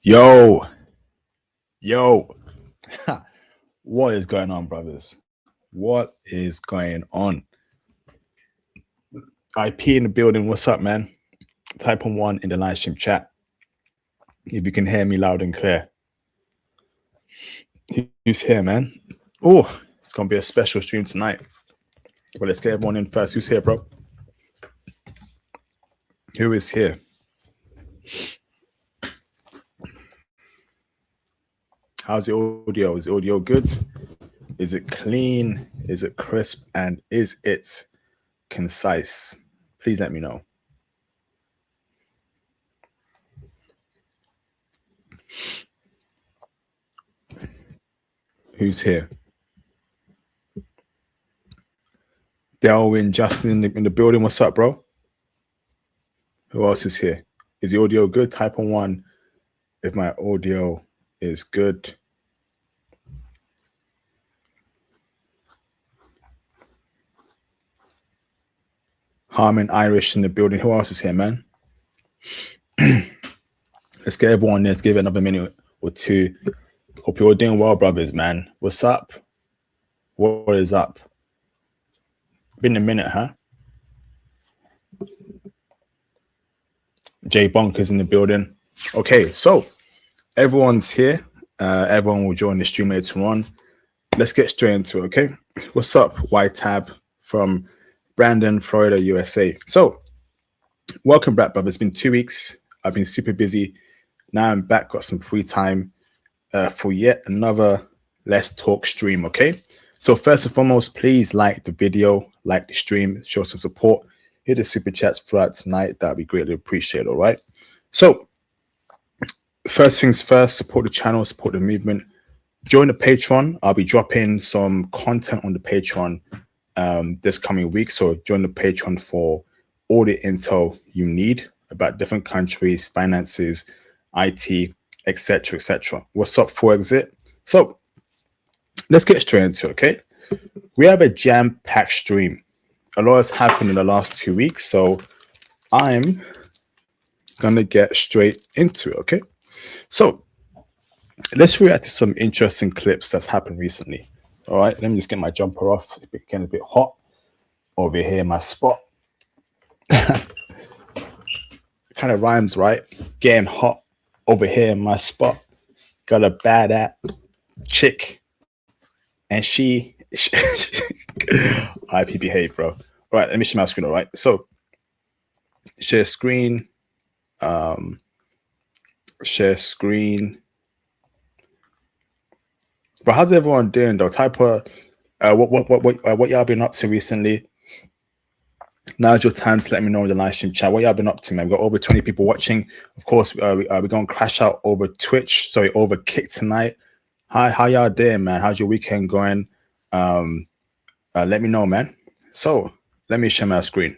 Yo, yo, what is going on, brothers? What is going on? IP in the building. What's up, man? Type on one in the live stream chat if you can hear me loud and clear. Who's here, man? Oh, it's gonna be a special stream tonight. But let's get everyone in first. Who's here, bro? Who is here? How's the audio? Is the audio good? Is it clean? Is it crisp? And is it concise? Please let me know. Who's here? Delwyn, Justin in the building. What's up, bro? Who else is here? Is the audio good? Type on one if my audio is good. Harmon Irish in the building. Who else is here, man? Let's get everyone there. Let's give it another minute or two. Hope you're all doing well, brothers, man. What's up? What is up? Been a minute, huh? Jay Bonkers in the building. Okay, so everyone's here. Everyone will join the stream later on. Let's get straight into it, okay? What's up, White Tab from Brandon, Florida, USA. So, welcome back, brother. It's been 2 weeks. I've been super busy. Now I'm back, got some free time for yet another Let's Talk stream, okay? So first and foremost, please like the video, like the stream, show some support. Hit the super chats throughout tonight. That'd be greatly appreciated, all right? So, first things first, support the channel, support the movement. Join the Patreon. I'll be dropping some content on the Patreon this coming week. So join the Patreon for all the intel you need about different countries, finances, IT, etc., etc. What's up, 4Exit? So let's get straight into it, okay? We have a jam-packed stream. A lot has happened in the last 2 weeks, so I'm gonna get straight into it, okay? So let's react to some interesting clips that's happened recently. All right, let me just get my jumper off. It's getting a bit hot over here in my spot. Kind of rhymes, right? Getting hot over here in my spot. Got a bad chick, and she IP behave, bro. All right, let me share my screen. All right, so share screen. Share screen. But how's everyone doing though? Type what y'all been up to recently? Now's your time to let me know in the live stream chat. What y'all been up to, man? We've got over 20 people watching. Of course, we're gonna crash out over Twitch. Sorry, over Kick tonight. Hi, how y'all doing, man? How's your weekend going? Let me know, man. So let me share my screen.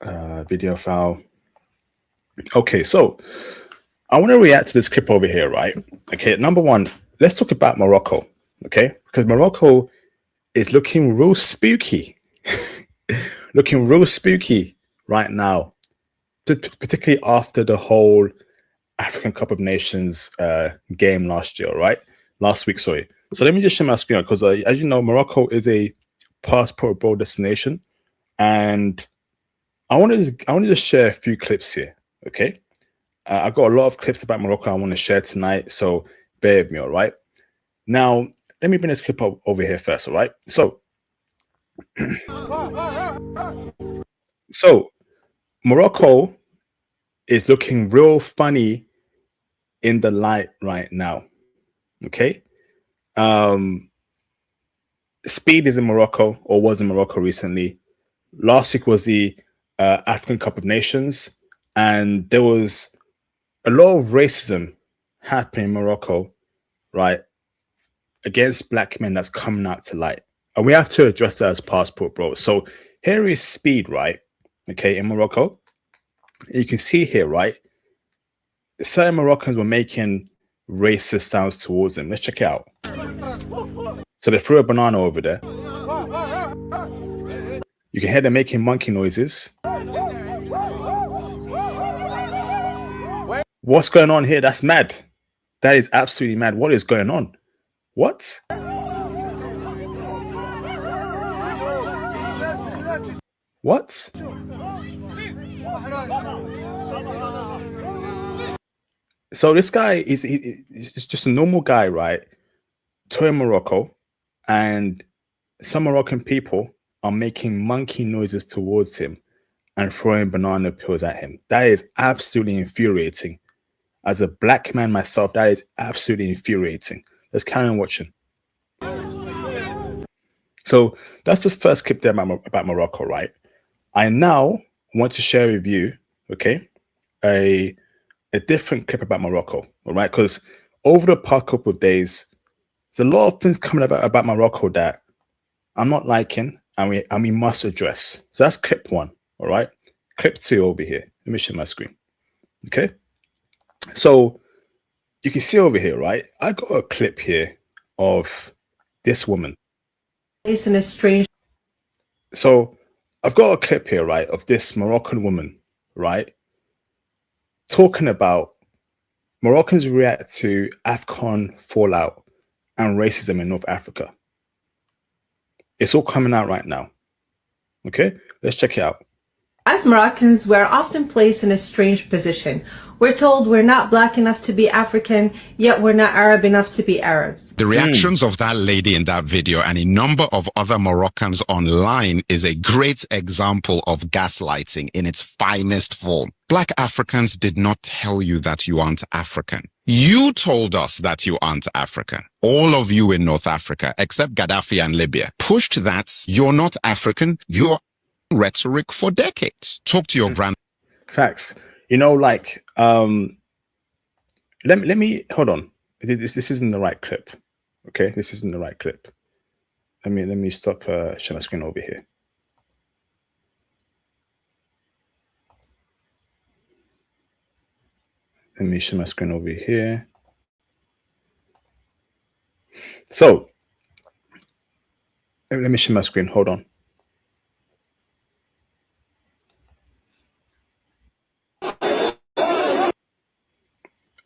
Video file. Okay, so I want to react to this clip over here, right? Okay, number one, let's talk about Morocco, okay? Because Morocco is looking real spooky. Looking real spooky right now, particularly after the whole African Cup of Nations game last week, sorry. So let me just share my screen because as you know, Morocco is a passport bro destination, and I want to share a few clips here, okay? I've got a lot of clips about Morocco I want to share tonight, so bear with me, all right? Now, let me bring this clip up over here first, all right? So, Morocco is looking real funny in the light right now, okay? Speed is in Morocco, or was in Morocco recently. Last week was the African Cup of Nations, and there was a lot of racism happening in Morocco, right, against black men that's coming out to light. And we have to address that as passport, bro. So here is Speed, right, okay, in Morocco. You can see here, right, certain Moroccans were making racist sounds towards him. Let's check it out. So they threw a banana over there. You can hear them making monkey noises. What's going on here? That's mad. That is absolutely mad. What is going on? What? What? So this guy he's just a normal guy, right? Touring Morocco, and some Moroccan people are making monkey noises towards him and throwing banana peels at him. That is absolutely infuriating. As a black man myself, that is absolutely infuriating. Let's carry on watching. So that's the first clip there about Morocco, right? I now want to share with you, okay, a different clip about Morocco, all right? Because over the past couple of days, there's a lot of things coming about Morocco that I'm not liking, and we must address. So that's clip one, all right? Clip two over here. Let me share my screen, okay? So you can see over here, right? I got a clip here of this woman. It's in a strange. So I've got a clip here, right, of this Moroccan woman, right, talking about Moroccans react to AFCON fallout and racism in North Africa. It's all coming out right now. Okay, let's check it out. As Moroccans, we're often placed in a strange position. We're told we're not black enough to be African, yet we're not Arab enough to be Arabs. The reactions of that lady in that video and a number of other Moroccans online is a great example of gaslighting in its finest form. Black Africans did not tell you that you aren't African. You told us that you aren't African. All of you in North Africa, except Gaddafi and Libya, pushed that you're not African, you're rhetoric for decades. Talk to your grand. Facts. You know, like, let me hold on. This isn't the right clip. Okay, this isn't the right clip. Let me stop sharing my screen over here. Let me share my screen over here. So let me share my screen. Hold on.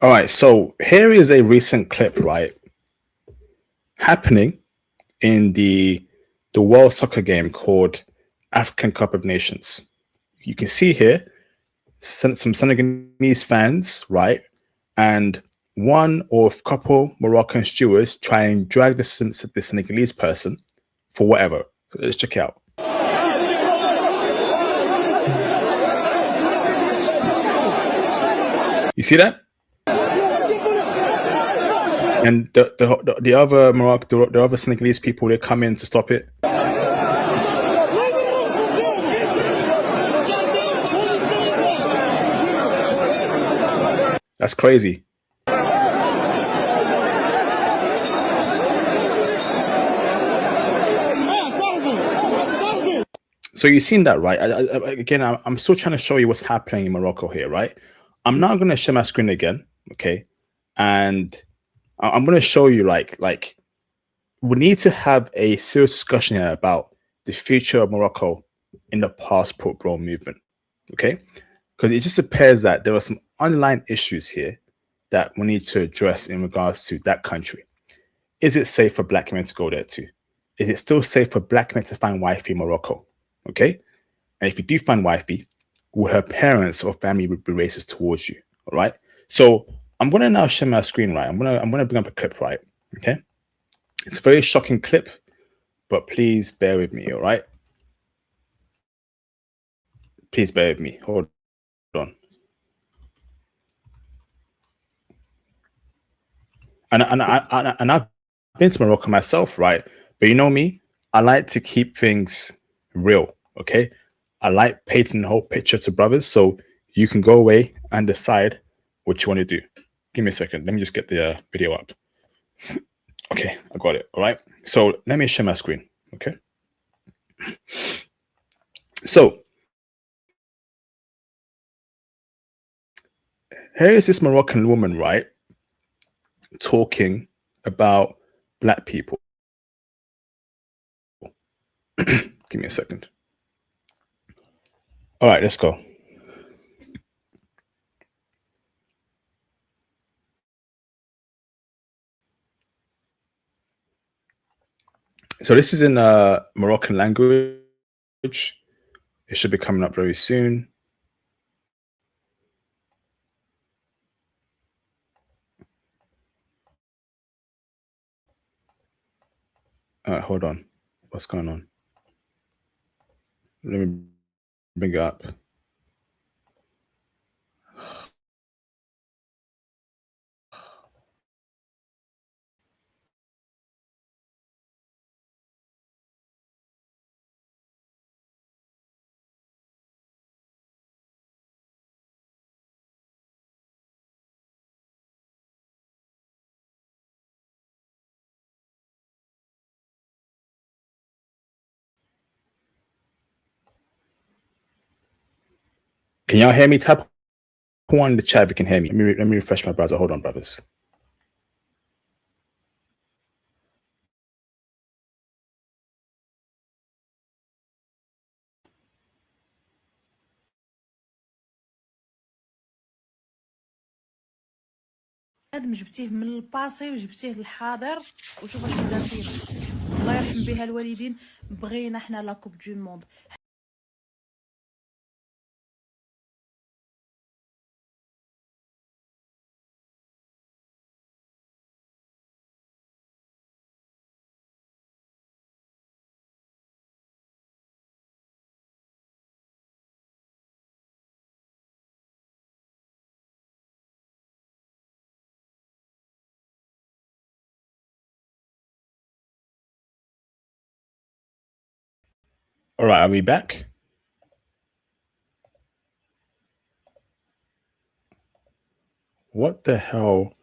All right, so here is a recent clip, right, happening in the World Soccer game called African Cup of Nations. You can see here some Senegalese fans, right, and one or a couple Moroccan stewards try and drag the Senegalese person for whatever. So let's check it out. You see that? And the other Morocco, the other Senegalese people, they come in to stop it. That's crazy. So you've seen that, right? Again, I'm still trying to show you what's happening in Morocco here, right? I'm now going to share my screen again, okay? And I'm going to show you, like we need to have a serious discussion here about the future of Morocco in the passport bro movement, okay? Because it just appears that there are some underlying issues here that we need to address in regards to that country. Is it safe for black men to go there too? Is it still safe for black men to find wifey in Morocco? Okay? And if you do find wifey, will her parents or family be racist towards you? All right? So I'm gonna now share my screen, right? I'm gonna bring up a clip, right? Okay. It's a very shocking clip, but please bear with me, all right? Please bear with me. Hold on. And I've been to Morocco myself, right? But you know me, I like to keep things real, okay? I like painting the whole picture to brothers, so you can go away and decide what you want to do. Give me a second. Let me just get the video up. Okay, I got it. All right. So let me share my screen. Okay. So here is this Moroccan woman, right, talking about black people. Give me a second. All right, let's go. So this is in Moroccan language. It should be coming up very soon. Hold on. What's going on? Let me bring it up. Can y'all hear me? Type one in the chat if you can hear me. Let me refresh my browser. Hold on, brothers. ادم جبتيه من الباسي وجبتيه للحاضر وشوف اش دار فينا. الله يرحم بها الوالدين. بغينا حنا لا كوب دو موند. All right, are we back? What the hell?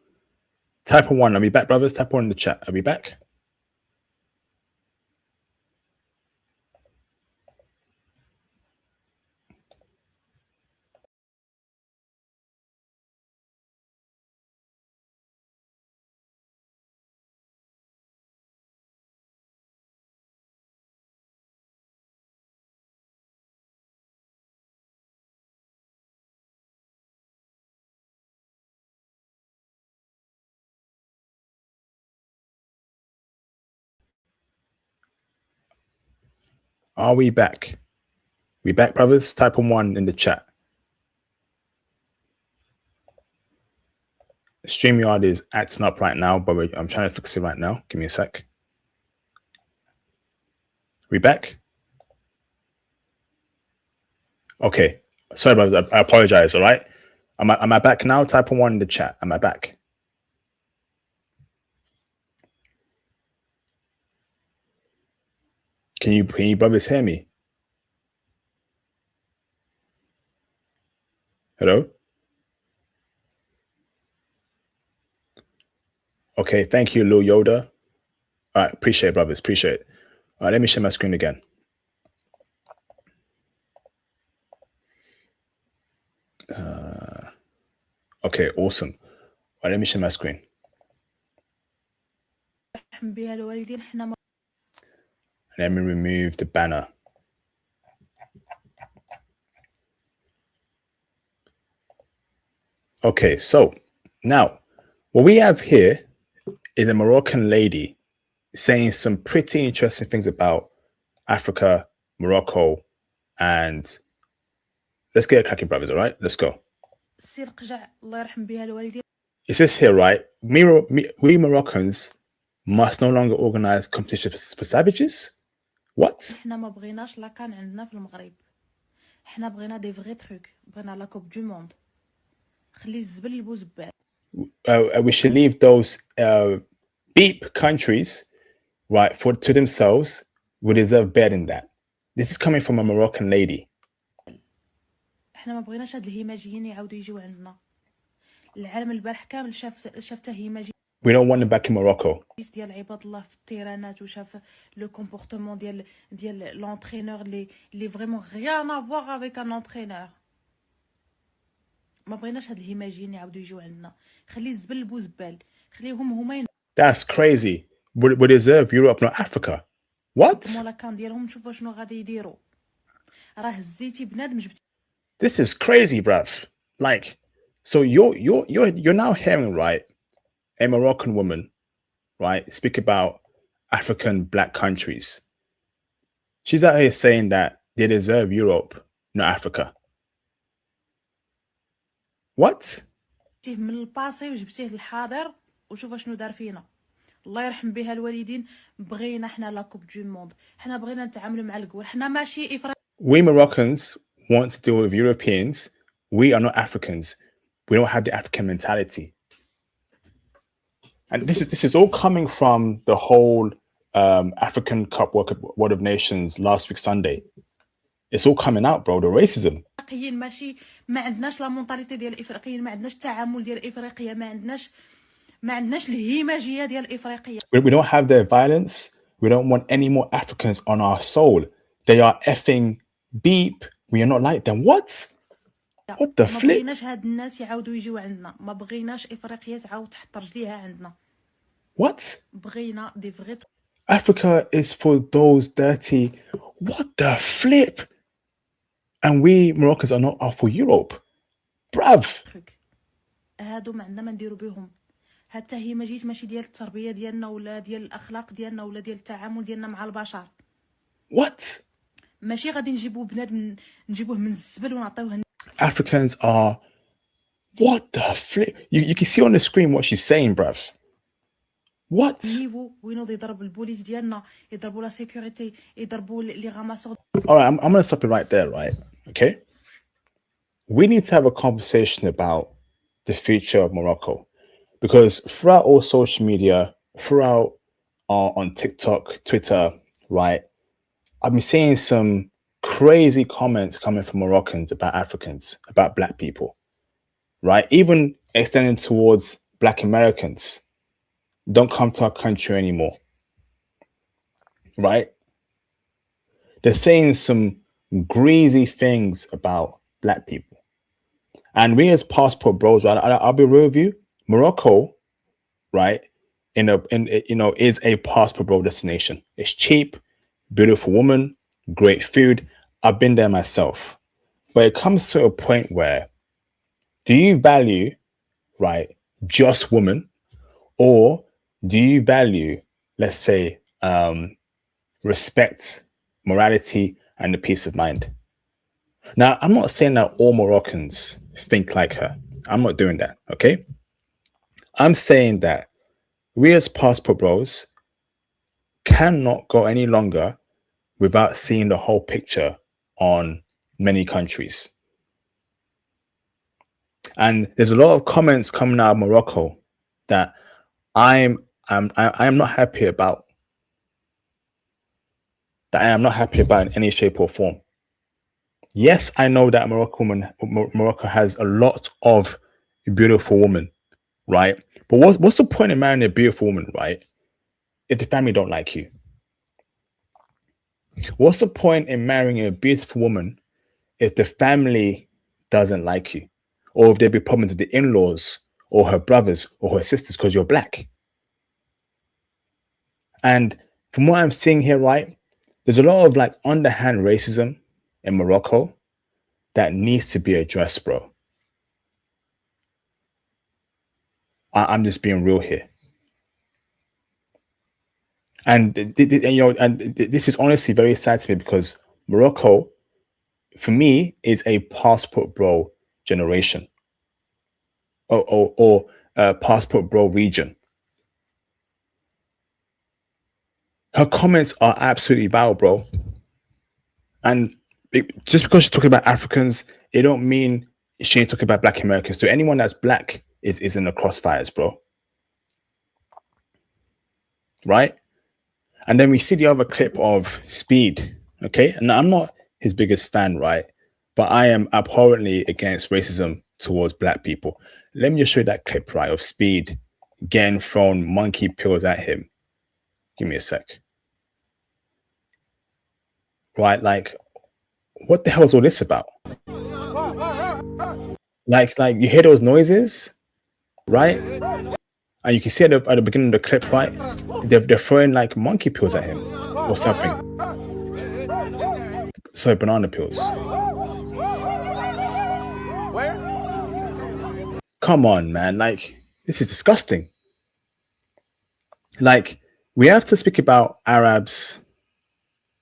Type one. Are we back, brothers? Type one in the chat. Are we back? Are we back? We back, brothers? Type one in the chat. StreamYard is acting up right now, but I'm trying to fix it right now. Give me a sec. We back? Okay. Sorry, brothers. I apologize. All right. Am I back now? Type one in the chat. Am I back? Can you brothers hear me? Hello? Okay, thank you, Lil Yoda. All right, appreciate it, brothers. Appreciate it. All right, let me share my screen again. Okay, awesome. All right, let me share my screen. بها الوالدين حنا. Let me remove the banner. Okay, so now what we have here is a Moroccan lady saying some pretty interesting things about Africa, Morocco, and let's get cracking, brothers. All right, let's go. السير قجع الله يرحم بها الوالدين. It says here, right? We Moroccans must no longer organize competitions for savages. What? احنا ما بغيناش لا كان عندنا في المغرب. احنا بغينا دي فغي تروك. بغينا لا كوب دو موند. خلي الزبل يلبو زبال. We should leave those beep countries, right, to themselves. We deserve better than that. This is coming from a Moroccan lady. احنا ما بغيناش هاد الهماجيين يعاودوا يجيو عندنا. العالم البارح كامل شاف تهماجي. We don't want them back in Morocco. ديال عباد الله في التيرانات وشاف لو كومبورتمون ديال لونترينور لي فريمون غيان افوار افيك ان اونترينور. ما بغيناش هاد الهماجيين يعاودوا يجيو عندنا. خلي الزبل بو زبال. خليهم هما. That's crazy. We deserve Europe, not Africa. What? مولا كان ديالهم نشوفوا شنو غادي يديروا. راه هزيتي بنادم جبتي. This is crazy, bruv. Like, so you're now hearing, right, a Moroccan woman, right, speak about African black countries. She's out here saying that they deserve Europe, not Africa. What? من الباسي وجبتيه للحاضر وشوف شنو دار فينا. الله يرحم بها الوالدين. بغينا حنا لا كوب دو موند، حنا بغينا نتعاملوا مع القوى، حنا ماشي We Moroccans want to deal with Europeans. We are not Africans. We don't have the African mentality. And this is all coming from the whole African Cup World of Nations last week Sunday. It's all coming out, bro. The racism. ماشي ما عندناش لا مونطاليتي ديال الافريقيين، ما عندناش التعامل ديال افريقيا، ما عندناش الهمجيه ديال افريقيا. We don't have their violence. We don't want any more Africans on our soul. They are effing beep. We are not like them. What? What the ما flip? بغيناش هاد الناس يعاودوا يجيو عندنا، ما بغيناش افريقيا تعاود تحط رجليها عندنا. What? بغينا دي فغي. Africa is for those dirty. What the flip? And we Moroccans are not for Europe. Bruv. هادو ما عندنا ما نديرو بهم. حتى هي ما جيت ماشي ديال التربيه ديالنا ولا ديال الاخلاق ديالنا ولا ديال التعامل ديالنا مع البشر. What? ماشي غادي نجيبو بنادم نجيبوه من الزبل ونعطيوه. Africans are what the flip? You can see on the screen what she's saying, bruv. What? نيفو وينوض يضرب البوليس ديالنا، يضربوا لا سيكوريتي، يضربوا لي غاماسور. All right, I'm going to stop it right there, right? Okay. We need to have a conversation about the future of Morocco, because throughout all social media, throughout on TikTok, Twitter, right, I've been seeing some crazy comments coming from Moroccans about Africans, about black people, right? Even extending towards black Americans. Don't come to our country anymore, right? They're saying some greasy things about black people. And we as passport bros, right? I'll be real with you. Morocco, right, is a passport bro destination. It's cheap, beautiful woman, great food. I've been there myself. But it comes to a point where, do you value, right, just women, or do you value, let's say, respect, morality, and the peace of mind? Now, I'm not saying that all Moroccans think like her. I'm not doing that, okay? I'm saying that we as passport bros cannot go any longer without seeing the whole picture on many countries. And there's a lot of comments coming out of Morocco that I'm not happy about. That I am not happy about in any shape or form. Yes, I know that Morocco has a lot of beautiful women, right? But what's the point in marrying a beautiful woman, right, if the family don't like you? What's the point in marrying a beautiful woman if the family doesn't like you? Or if there be problems with the in-laws or her brothers or her sisters because you're black? And from what I'm seeing here, right, there's a lot of like underhand racism in Morocco that needs to be addressed, bro. I'm just being real here. And this is honestly very sad to me, because Morocco, for me, is a passport bro generation, or passport bro region. Her comments are absolutely valid, bro. And just because she's talking about Africans, it don't mean she ain't talking about black Americans. So anyone that's black is in the crossfires, bro. Right? And then we see the other clip of Speed, okay? And I'm not his biggest fan, right? But I am abhorrently against racism towards black people. Let me just show you that clip, right, of Speed getting thrown monkey pills at him. Give me a sec. Right, like, what the hell is all this about? Like you hear those noises, right? And you can see at the beginning of the clip, right? They're throwing like monkey pills at him or something. Sorry, banana pills. Come on, man. Like, this is disgusting. Like, we have to speak about Arabs,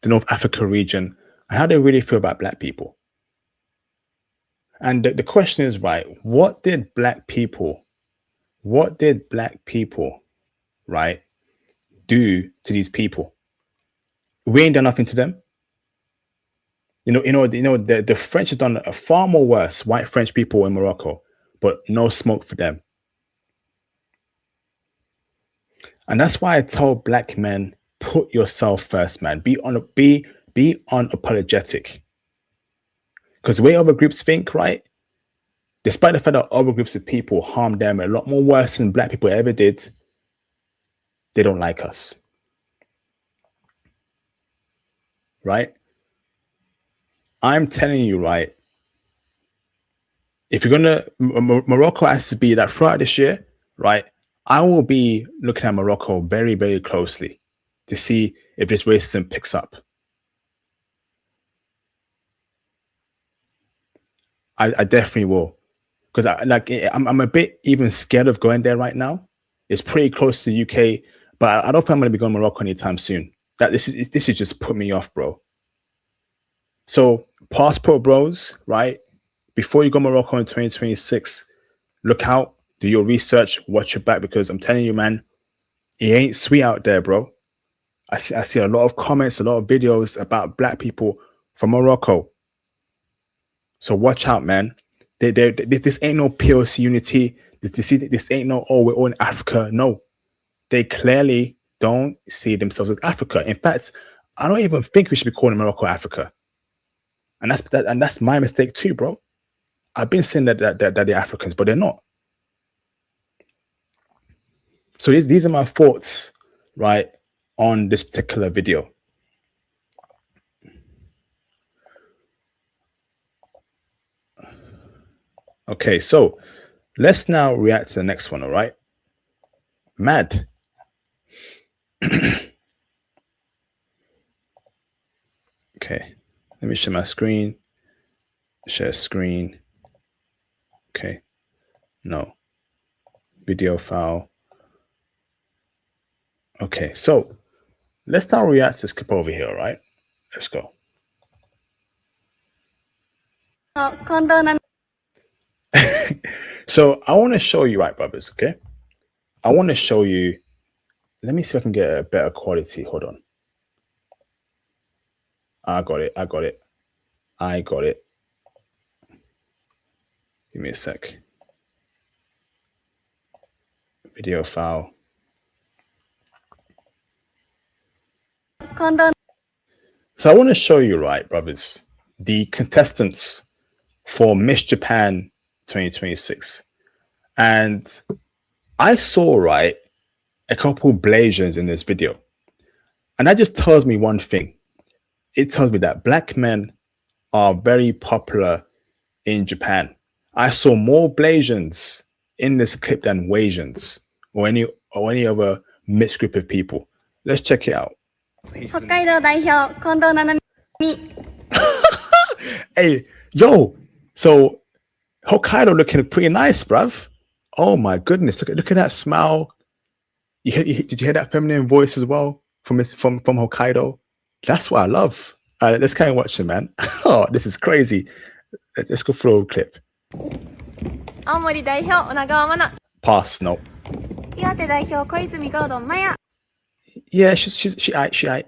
the North Africa region, and how they really feel about black people. And the question is, right, what did black people, right, do to these people? We ain't done nothing to them. The French have done a far more worse, white French people in Morocco, but no smoke for them. And that's why I tell black men, put yourself first, man. Be unapologetic. Because the way other groups think, right? Despite the fact that other groups of people harm them a lot more worse than black people ever did, they don't like us. Right? I'm telling you, right? If you're gonna, Morocco has to be that throughout this year, right? I will be looking at Morocco very, very closely to see if this racism picks up. I definitely will, because I'm a bit even scared of going there right now. It's pretty close to the UK, but I don't think I'm going to be going to Morocco anytime soon. This is just put me off, bro. So passport bros, right? Before you go to Morocco in 2026, look out. Do your research, watch your back, because I'm telling you, man, it ain't sweet out there, bro. I see a lot of comments, a lot of videos about black people from Morocco. So watch out, man. This ain't no POC unity. This ain't no, oh, we're all in Africa. No, they clearly don't see themselves as Africa. In fact, I don't even think we should be calling Morocco Africa. And that's my mistake too, bro. I've been saying that they're Africans, but they're not. So these are my thoughts, right, on this particular video. Okay, so let's now react to the next one, all right? Mad. Okay, let me share my screen. Share screen. Okay, no. Video file. Okay, so let's now react to this clip over here, all right? Let's go. So I want to show you, right, brothers, okay? I want to show you. Let me see if I can get a better quality. Hold on. I got it. Give me a sec. Video file. So I want to show you, right, brothers, the contestants for Miss Japan 2026. And I saw, right, a couple Blasians in this video. And that just tells me one thing. It tells me that black men are very popular in Japan. I saw more Blasians in this clip than Wasians or any other mixed group of people. Let's check it out. Hey, yo, so Hokkaido looking pretty nice, bruv. Oh my goodness, look at that smile. Did you hear that feminine voice as well from Hokkaido? That's what I love. Let's kind of watch it, man. Oh, this is crazy. Let's go through a clip. Pass, no. Yeah, she aight.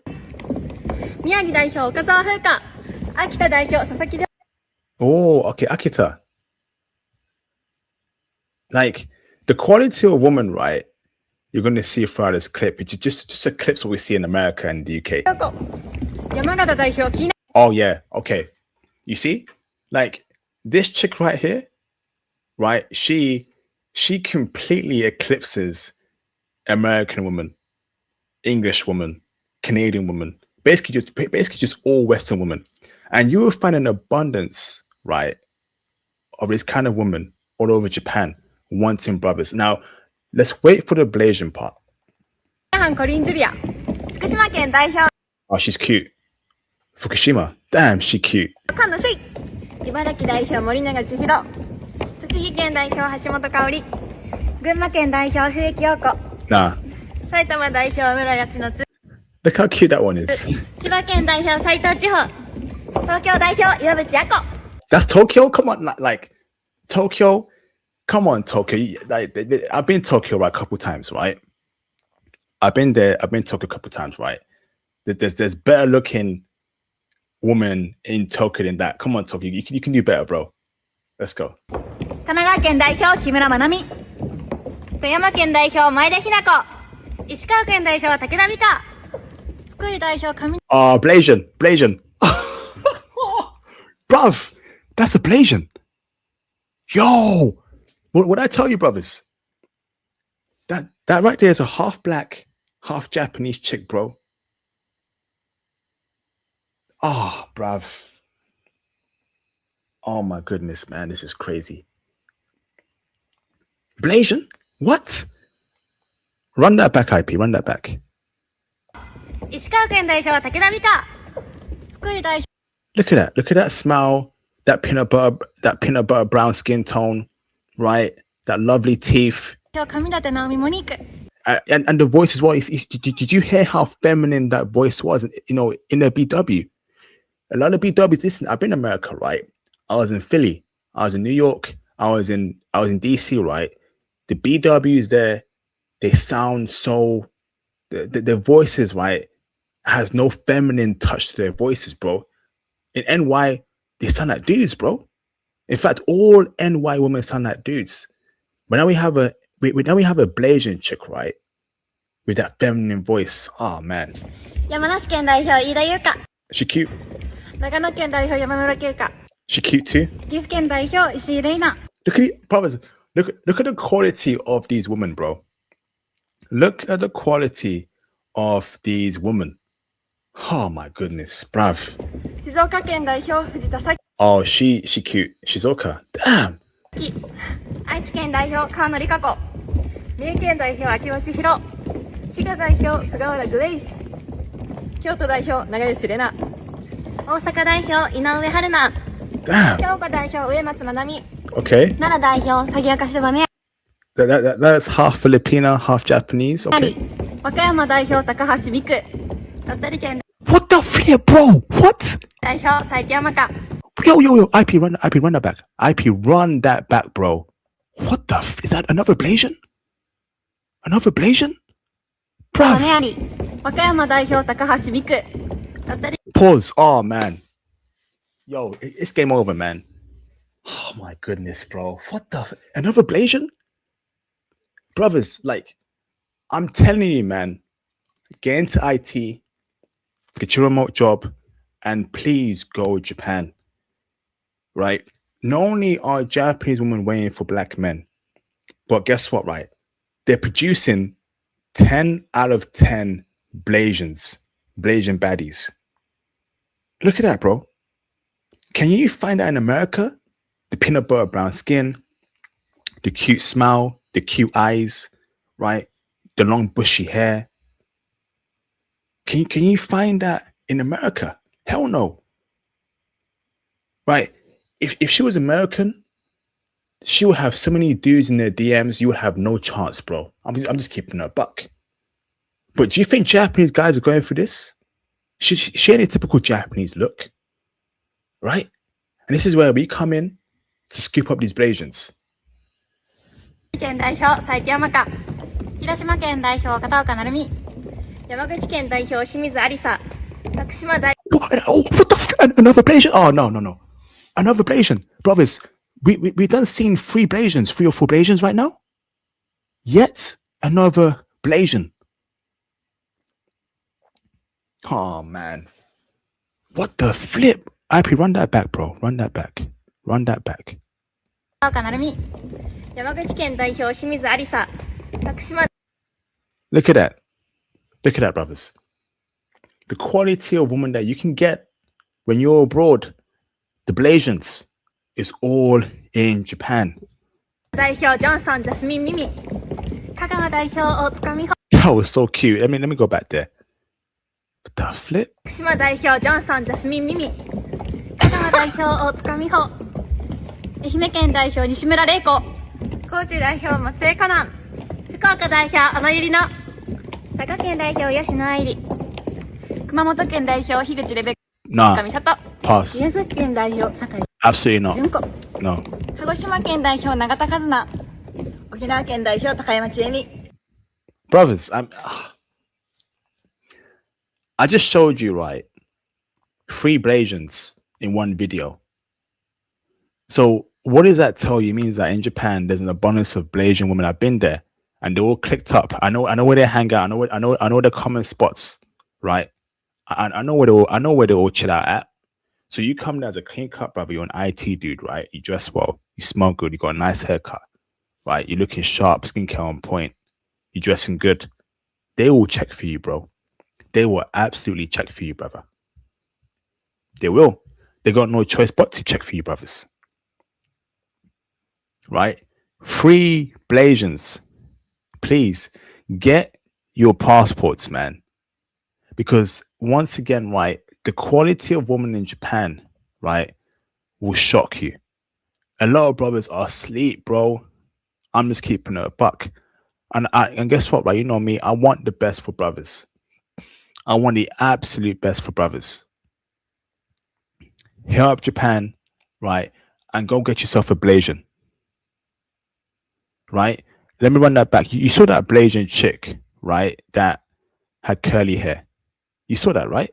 Oh, okay, Akita. Like, the quality of woman, right, you're going to see throughout this clip, it's just a clips what we see in America and the UK. Oh, yeah, okay. You see? Like, this chick right here, right, she completely eclipses American woman, English woman, Canadian woman, basically just all Western women. And you will find an abundance, right, of this kind of woman all over Japan wanting brothers. Now, let's wait for the Blasian part. Oh, she's cute. Fukushima. Damn, she cute. Nah. 埼玉代表村八のつ Look how cute that one is. 千葉県代表斉藤千穂東京代表岩渕亜子 That's Tokyo? Come on, like Tokyo. Come on, Tokyo. I've been to Tokyo right, a couple times, right? I've been there. I've been to Tokyo a couple times, right? There's better looking woman in Tokyo than that. Come on, Tokyo. You can do better, bro. Let's go. 神奈川県代表木村愛美富山県代表前田日奈子石川県代表武田美香福井代表上 Blasian. Bruv, that's a Blasian. Yo, what I tell you, brothers? That right there is a half black, half Japanese chick, bro. Oh, bruv. Oh my goodness, man, this is crazy. Blasian? What? Run that back, IP. Run that back. 石川県代表武田美香福井代表 Look at that. Look at that smile. That peanut butter brown skin tone, right? That lovely teeth. 上立直美モニーク And the voice as well. Did you hear how feminine that voice was? You know, in the BW. A lot of BWs. Listen, I've been in America, right? I was in Philly. I was in New York. I was in DC, right? The BWs there, they sound so. Their voices, right, has no feminine touch to their voices, bro. In NY, they sound like dudes, bro. In fact, all NY women sound like dudes. But now we have a Blasian chick, right, with that feminine voice. Oh man, 山梨県代表飯田優香 she cute. 長野県代表山村圭香 She cute too. 岐阜県代表石井玲奈 Look at it, brothers. Look at the quality of these women, bro. Look at the quality of these women. Oh my goodness, bruv. 静岡県代表藤田咲 Oh, she cute. Shizuoka. Damn. 愛知県代表川野理香子三重県代表秋葉千尋滋賀代表菅原グレイス京都代表長吉玲奈大阪代表井上春菜 Damn. 兵庫代表植松まなみ Okay. 奈良代表杉岡柴美 That's half Filipino, half Japanese. あ Okay. り和歌山代表高橋美久鳥取県 What the flip, bro? What? 代表佐伯山香 Yo. IP, run that back. IP, run that back, bro. What the is that another Blasian? Another Blasian? 金 Bruv. あり和歌山代表高橋美久鳥取 Pause. Oh, man. Yo, it's game over, man. Oh, my goodness, bro. What the? Another Blasian? Brothers, like, I'm telling you, man, get into IT, get your remote job, and please go Japan. Right? Not only are Japanese women waiting for black men, but guess what, right? They're producing 10 out of 10 Blasian baddies. Look at that, bro. Can you find that in America? The peanut butter brown skin, the cute smile, the cute eyes, right? The long bushy hair. Can you find that in America? Hell no. Right? If she was American, she would have so many dudes in their DMs, you would have no chance, bro. I'm just keeping her a buck. But do you think Japanese guys are going for this? She ain't a typical Japanese look, right? And this is where we come in to scoop up these Blasians. 県代表佐伯山香広島県代表片岡成美山口県代表清水有沙徳島代 What the another Blasian? Oh no. Another Blasian. Brothers, we done seen 3 Blasians, 3 or 4 Blasians right now. Yet another Blasian. Oh man. What the flip? IP, run that back, bro. Run that back. 片岡成美山口県代表清水有沙徳島 Look at that, brothers. The quality of woman that you can get when you're abroad, the Blasians, is all in Japan. 代表ジョンソンジャスミンミミ香川代表大塚美穂 That was so cute. Let me go back there. What the flip? 福島代表ジョンソンジャスミンミミ香川代表大塚美穂愛媛県代表西村玲子高知代表松江香南福岡代表小野ゆりの佐賀県代表吉野愛理、熊本県代表樋口レベッ Nah, カ美里、 pass. 宮崎県代表酒井 Absolutely not. 純子、 No. 鹿児島県代表永田和奈、沖縄県代表高山千恵美。 Brothers, I just showed you, right, 3 Blasians in one video. So what does that tell you? It means that in Japan there's an abundance of Blasian women. I've been there and they're all clicked up. I know where they hang out. I know the common spots, right? I know where they all chill out at. So you come there as a clean cut brother, you're an IT dude, right? You dress well, you smell good, you got a nice haircut, right? You're looking sharp, skincare on point, you're dressing good. They will check for you, bro. They will absolutely check for you, brother. They will. They got no choice but to check for you, brothers. Right? 3 Blasians, please get your passports, man. Because once again, right, the quality of women in Japan, right, will shock you. A lot of brothers are asleep, bro. I'm just keeping it a buck. And guess what, right? You know me, I want the best for brothers. I want the absolute best for brothers. Hit up Japan, right, and go get yourself a Blasian. Right? Let me run that back. You saw that Blasian chick, right, that had curly hair. You saw that, right?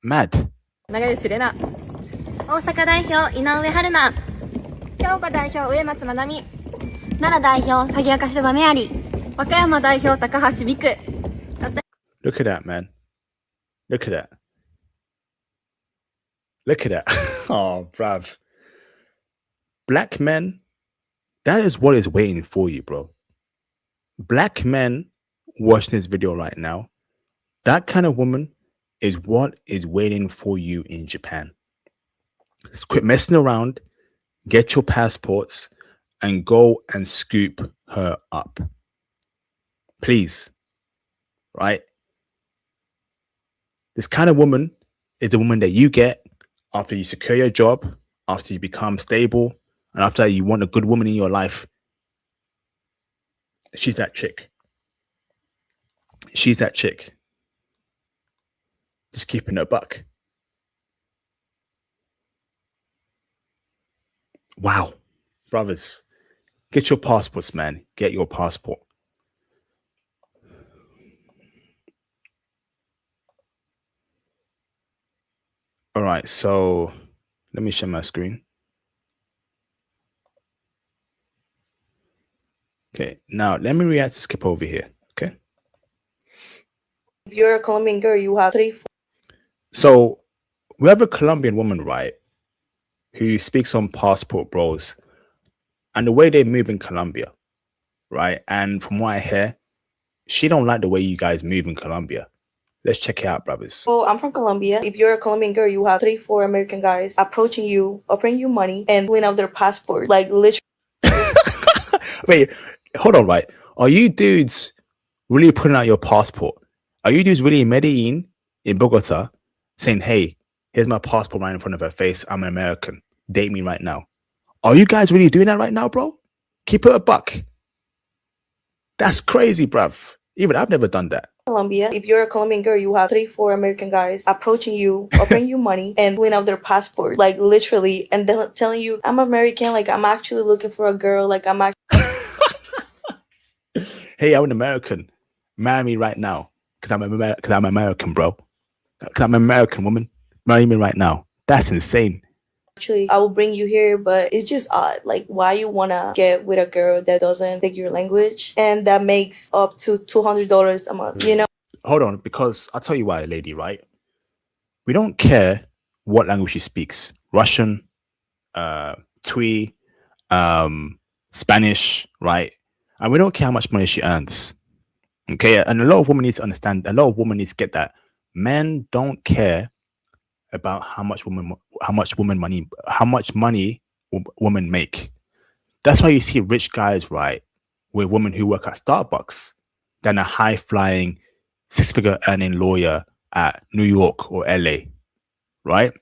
Mad. 長吉玲奈、大阪代表井上春菜、兵庫代表上松まなみ、奈良代表萩岡柴メアリー、和歌山代表高橋美久。 Look at that, man. Look at that. Look at that. Oh, bruv. Black men, that is what is waiting for you, bro. Black men watching this video right now, that kind of woman is what is waiting for you in Japan. Just quit messing around, get your passports, and go and scoop her up. Please. Right? This kind of woman is the woman that you get after you secure your job, after you become stable, and after you want a good woman in your life. She's that chick. She's that chick. Just keeping it a buck. Wow. Brothers, get your passports, man. Get your passport. All right, so let me share my screen. Okay, now let me react to skip over here. Okay. If you're a Colombian girl, you have 3. So we have a Colombian woman, right, who speaks on Passport Bros and the way they move in Colombia, right? And from what I hear, she don't like the way you guys move in Colombia. Let's check it out, brothers. So I'm from Colombia. If you're a Colombian girl, you have 3, 4 American guys approaching you, offering you money, and pulling out their passport. Like literally. Wait, hold on, right? Are you dudes really putting out your passport? Are you dudes really in Medellin, in Bogota, saying, hey, here's my passport right in front of her face. I'm an American. Date me right now. Are you guys really doing that right now, bro? Keep it a buck. That's crazy, bruv. Even I've never done that. Colombia. If you're a Colombian girl, you have 3, 4 American guys approaching you, offering you money, and pulling out their passport. Like literally, and then telling you, I'm American. Like I'm actually looking for a girl. Like I'm actually. Hey, I'm an American. Marry me right now. Because I'm American, bro. Because I'm an American woman. Marry me right now. That's insane. Actually, I will bring you here, but it's just odd. Like, why you wanna get with a girl that doesn't speak your language and that makes up to $200 a month? You know. Hold on, because I'll tell you why, lady. Right? We don't care what language she speaks. Russian, Twi, Spanish, right? And we don't care how much money she earns. Okay, and a lot of women need to understand. A lot of women need to get that. Men don't care about how much money women make. That's why you see rich guys, right, with women who work at Starbucks than a high-flying, 6-figure earning lawyer at New York or LA, right?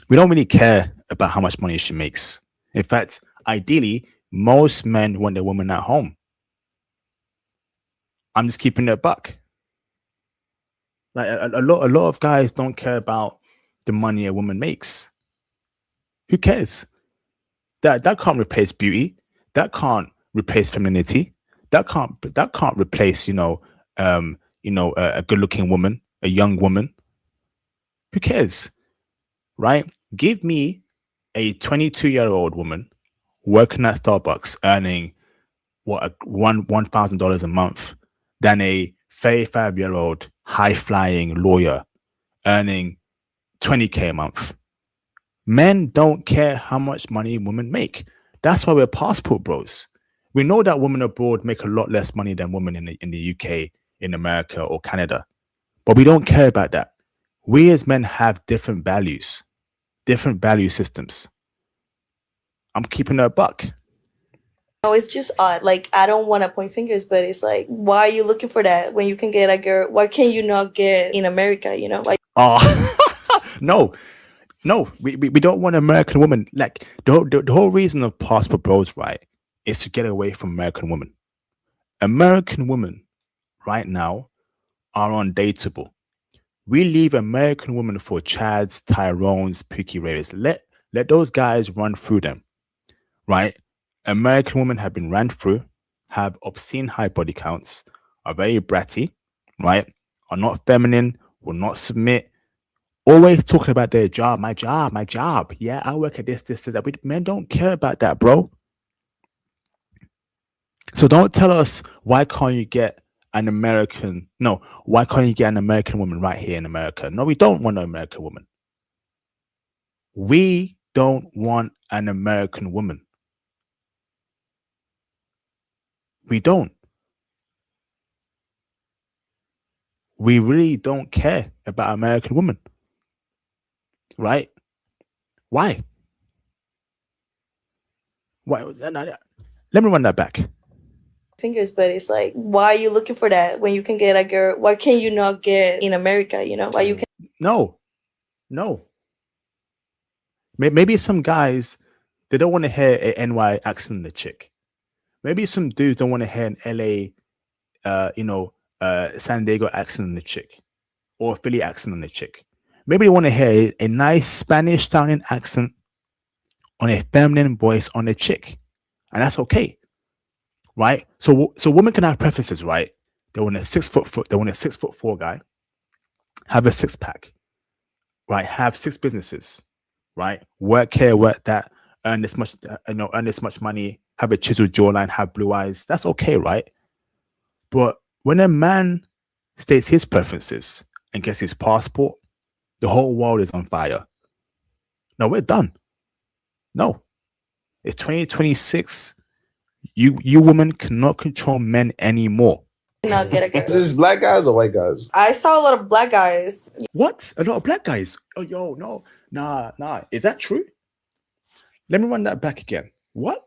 We don't really care about how much money she makes. In fact, ideally, most men want their woman at home. I'm just keeping it a buck. Like a lot of guys don't care about the money a woman makes. Who cares? That can't replace beauty. That can't replace femininity. That can't replace a good looking woman, a young woman. Who cares? Right? Give me a 22-year-old woman working at Starbucks earning $1,000 a month than a 35-year-old high-flying lawyer earning 20K a month. Men don't care how much money women make. That's why we're passport bros. We know that women abroad make a lot less money than women in the UK, in America, or Canada. But we don't care about that. We as men have different values, different value systems. I'm keeping it a buck. No, it's just odd. Like, I don't want to point fingers, but it's like, why are you looking for that when you can get a girl? Why can you not get in America? You know, like. Oh, no, we don't want American women. Like the whole reason of passport bros, right, is to get away from American women. American women right now are undateable. We leave American women for Chads, Tyrones, Pookie Ravers. Let those guys run through them, right? American women have been ran through, have obscene high body counts, are very bratty, right? Are not feminine, will not submit, always talking about their job, my job, my job. Yeah, I work at this, that. Men don't care about that, bro. So don't tell us why can't you get an American? No, why can't you get an American woman right here in America? No, we don't want an American woman. We don't want an American woman. We don't. We really don't care about American women. Right? Why? Why? Let me run that back. Fingers, but it's like, why are you looking for that when you can get a girl? Why can you not get in America? You know, why you can. No. Maybe some guys, they don't want to hear an NY accent in the chick. Maybe some dudes don't want to hear an LA, San Diego accent in the chick, or a Philly accent in the chick. Maybe they want to hear a nice Spanish sounding accent on a feminine voice on a chick, and that's okay, right? So women can have preferences, right? They want a 6'4" guy, have a 6-pack, right? Have 6 businesses, right? Work here, work that, earn this much, earn this much money, have a chiseled jawline, have blue eyes. That's okay, right? But when a man states his preferences and gets his passport, the whole world is on fire. No, we're done. No, it's 2026. You women cannot control men anymore. Not get a girl. Is this black guys or white guys? I saw a lot of black guys. What? A lot of black guys? Oh, yo, no, nah. Is that true? Let me run that back again. What?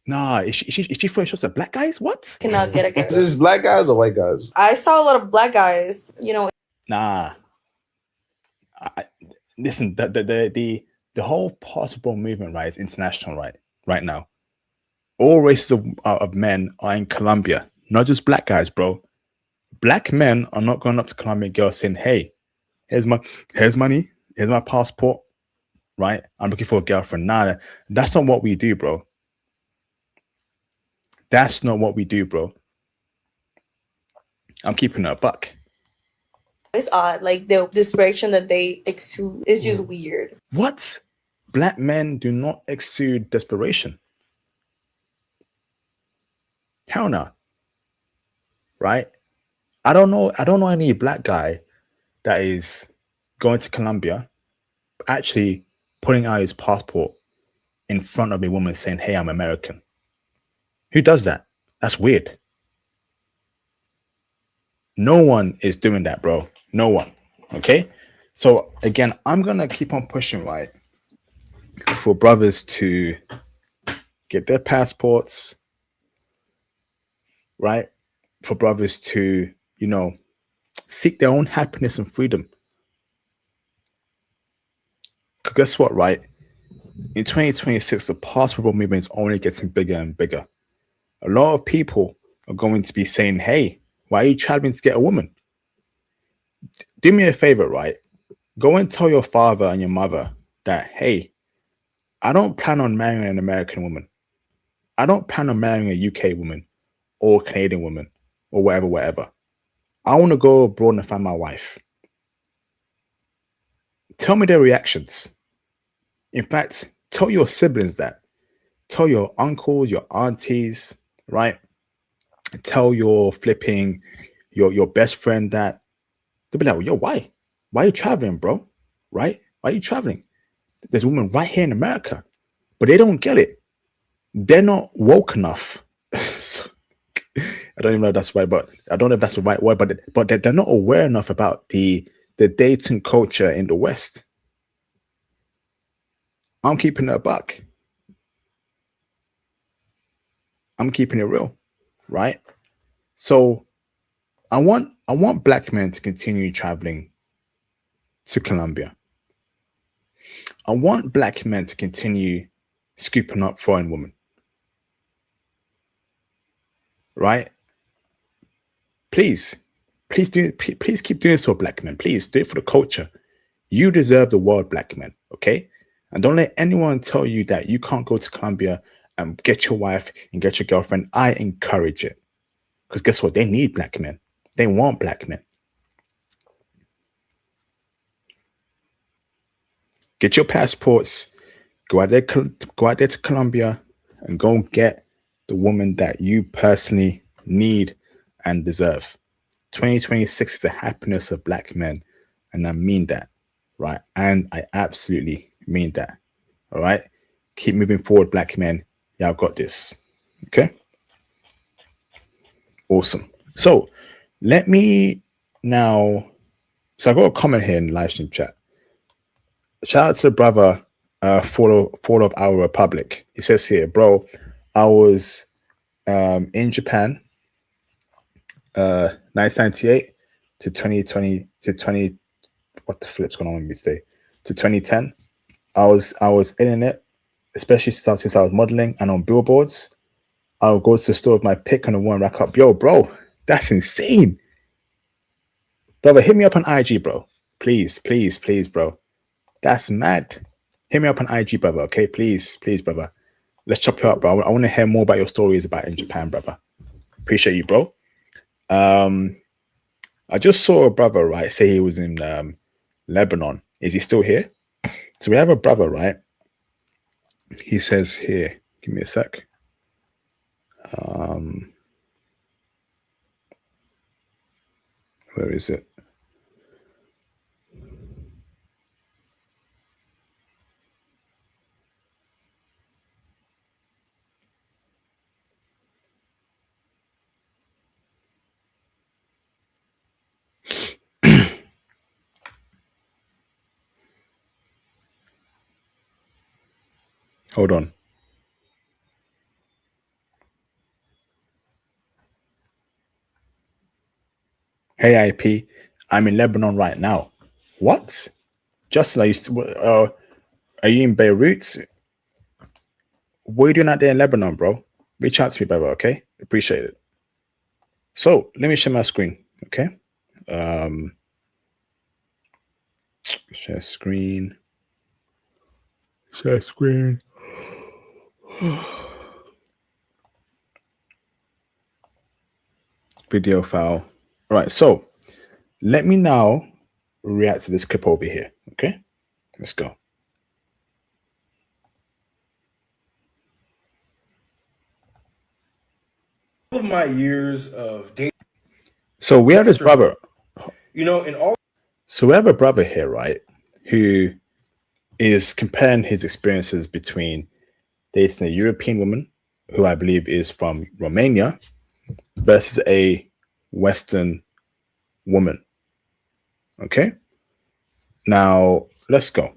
Nah, is she throwing shots at black guys? What? Cannot get a girl. Is this black guys or white guys? I saw a lot of black guys. You know. Nah. Listen, the whole passport movement, right, is international, right now. All races of men are in Colombia, not just black guys, bro. Black men are not going up to Colombian girls saying, "Hey, here's money, here's my passport, right? I'm looking for a girlfriend." Nah, that's not what we do, bro. That's not what we do, bro. I'm keeping it a buck. It's odd, like the desperation that they exude is just weird. What? Black men do not exude desperation. Hell no. Right? I don't know any black guy that is going to Colombia, actually putting out his passport in front of a woman saying, "Hey, I'm American." Who does that? That's weird. No one is doing that, bro. No one. Okay? So again, I'm gonna keep on pushing, right, for brothers to get their passports, right? For brothers to, seek their own happiness and freedom. Guess what, right? In 2026, the passport movement is only getting bigger and bigger. A lot of people are going to be saying, "Hey, why are you traveling to get a woman?" do me a favor, right? Go and tell your father and your mother that, hey, I don't plan on marrying an American woman. I don't plan on marrying a UK woman or Canadian woman or whatever. I want to go abroad and find my wife. Tell me their reactions. In fact, tell your siblings that. Tell your uncles, your aunties, right? Tell your your best friend that. They'll be like, yo, why? Why are you traveling, bro? Right? Why are you traveling? There's a woman right here in America, but they don't get it. They're not woke enough. So, I don't even know if that's right, but I don't know if that's the right word, but they're not aware enough about the dating culture in the West. I'm keeping it a buck. I'm keeping it real, right? So I want black men to continue traveling to Colombia. I want black men to continue scooping up foreign women. Right? Please keep doing so, black men. Please do it for the culture. You deserve the world, black men. Okay? And don't let anyone tell you that you can't go to Colombia and get your wife and get your girlfriend. I encourage it. Because guess what? They need black men. They want black men. Get your passports. Go out there to Colombia and go and get the woman that you personally need and deserve. 2026 is the happiness of black men. And I mean that, right? And I absolutely mean that. All right? Keep moving forward, black men. Y'all got this. Okay? Awesome. So let me now. So I got a comment here in the live stream chat. Shout out to the brother, Fall of Our Republic. He says here, bro, I was in Japan, 1998 to 2020 to 20. What the flip's going on with me today? To 2010. I was in it, especially since I was modeling and on billboards. I'll go to the store with my pick and a one rack up. Yo, bro, that's insane. Brother, hit me up on IG, bro. Please, bro. That's mad. Hit me up on IG, brother. Okay, please, brother. Let's chop you up, bro. I want to hear more about your stories about in Japan, brother. Appreciate you, bro. I just saw a brother, right, say he was in Lebanon. Is he still here? So we have a brother, right? He says here, give me a sec. Where is it? Hold on. Hey, IP, I'm in Lebanon right now. What? Justin, are you in Beirut? What are you doing out there in Lebanon, bro? Reach out to me, brother, okay? Appreciate it. So let me share my screen, okay? Share screen. Share screen. Video file. All right, so let me now react to this clip over here, okay? Let's go. Of my years of dating. So we have this brother. So we have a brother here, right, who is comparing his experiences between dating a European woman, who I believe is from Romania, versus a Western woman. Okay? Now, let's go.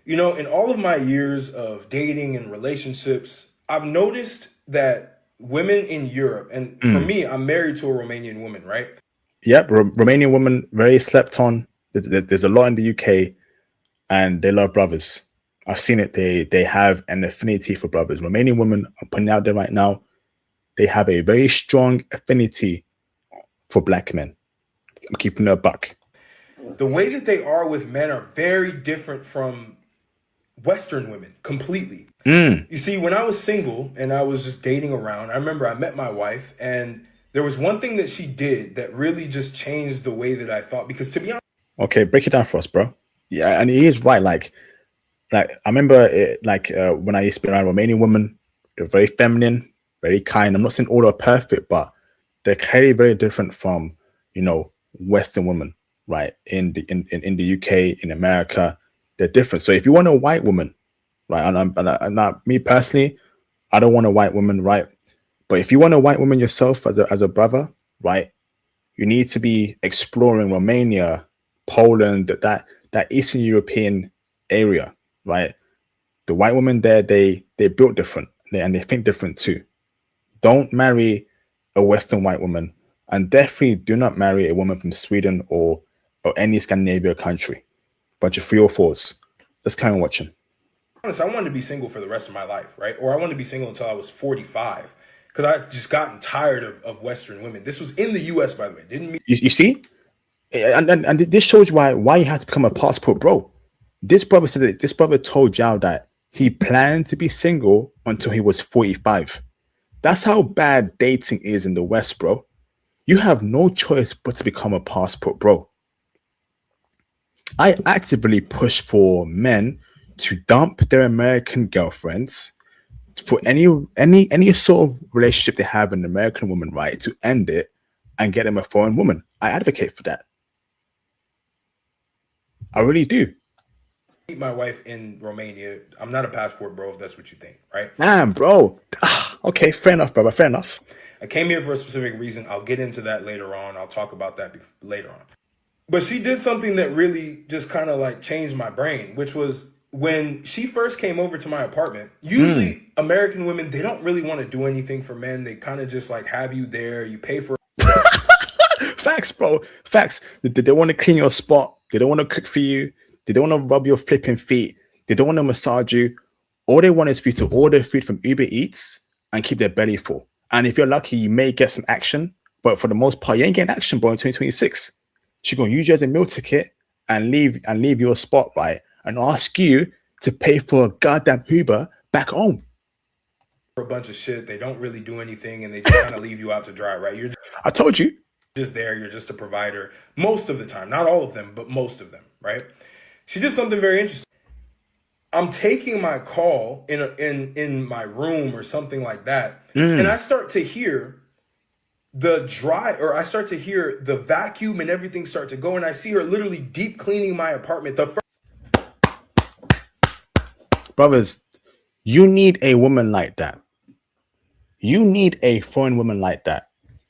In all of my years of dating and relationships, I've noticed that women in Europe, and for me, I'm married to a Romanian woman, right? Yep, Romanian woman, very slept on. There's a lot in the UK, and they love brothers. I've seen it. They have an affinity for brothers. Romanian women, I'm putting it out there right now, they have a very strong affinity for black men. I'm keeping it a buck. The way that they are with men are very different from Western women completely. You see, when I was single and I was just dating around, I remember I met my wife, and there was one thing that she did that really just changed the way that I thought. Because to be honest, Okay, break it down for us, bro. Yeah, and he is right. Like I remember it, when I used to be around Romanian women, they're very feminine, very kind. I'm not saying all are perfect, but they're clearly very different from, Western women, right? In the UK, in America, they're different. So if you want a white woman, right, and me personally, I don't want a white woman, right? But if you want a white woman yourself as a brother, right, you need to be exploring Romania, Poland, that Eastern European area, right? The white women there, they built different, and they think different too. Don't marry a Western white woman, and definitely do not marry a woman from Sweden or any Scandinavian country. Bunch of 3 or 4s. Let's carry on watching. I wanted to be single for the rest of my life, right? Or I wanted to be single until I was 45, because I just gotten tired of Western women. This was in the US, by the way. Didn't mean You see? And this shows why you had to become a passport bro. This brother said it. This brother told Zhao that he planned to be single until he was 45. That's how bad dating is in the West, bro. You have no choice but to become a passport bro. I actively push for men to dump their American girlfriends for any sort of relationship they have with an American woman, right? To end it and get them a foreign woman. I advocate for that. I really do. meet my wife in Romania. I'm not a passport bro, if that's what you think, right? Damn, bro. Okay, fair enough, brother. Fair enough. I came here for a specific reason. I'll get into that later on. I'll talk about that later on. But she did something that really just kind of like changed my brain, which was when she first came over to my apartment. Usually American women, they don't really want to do anything for men. They kind of just like have you there. You pay for Facts, bro. Facts. They want to clean your spot. They don't want to cook for you. They don't want to rub your flipping feet. They don't want to massage you. All they want is for you to order food from Uber Eats and keep their belly full. And if you're lucky, you may get some action. But for the most part, you ain't getting action, bro, in 2026. She's going to use you as a meal ticket and leave your spot, right? And ask you to pay for a goddamn Uber back home. a bunch of shit. They don't really do anything, and they just kind of leave you out to dry, right? I told you. Just there. You're just a provider most of the time. Not all of them, but most of them, right? She did something very interesting. I'm taking my call in my room or something like that, and I start to hear the vacuum and everything start to go, and I see her literally deep cleaning my apartment. Brothers, you need a woman like that. You need a foreign woman like that.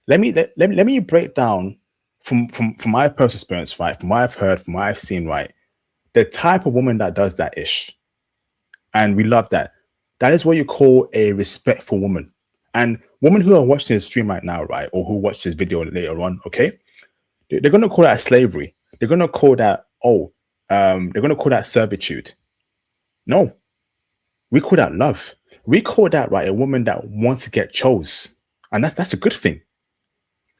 Let me break down from my personal experience, right? From what I've heard, from what I've seen, right? The type of woman that does that ish. And we love that. That is what you call a respectful woman. And women who are watching this stream right now, right? Or who watch this video later on, okay? They're going to call that slavery. They're going to call that, they're going to call that servitude. No. We call that love. We call that, right, a woman that wants to get chose. And that's a good thing.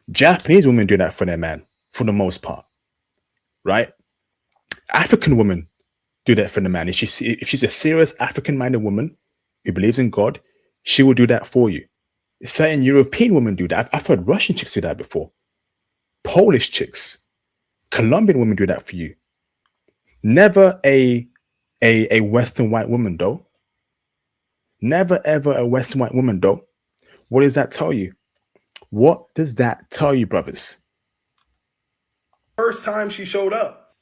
Japanese women do that for their man, for the most part, right? African women do that for the man. If she's a serious African-minded woman who believes in God, she will do that for you. Certain European women do that. I've heard Russian chicks do that before. Polish chicks, Colombian women do that for you. Never a Western white woman, though. Never ever a Western white woman, though. What does that tell you? What does that tell you, brothers? First time she showed up.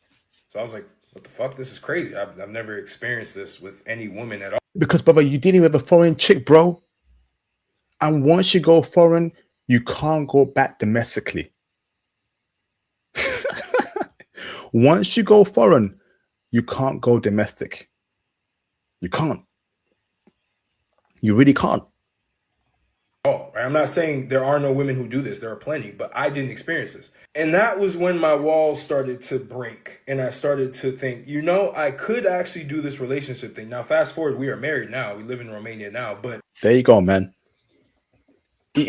So I was like, what the fuck? This is crazy. I've never experienced this with any woman at all. Because, brother, you're dealing with a foreign chick, bro. And once you go foreign, you can't go back domestically. Once you go foreign, you can't go domestic. You can't. You really can't. Oh, right? I'm not saying there are no women who do this. There are plenty, but I didn't experience this. And that was when my walls started to break. And I started to think, I could actually do this relationship thing. Now, fast forward, we are married now. We live in Romania now, but... There you go, man.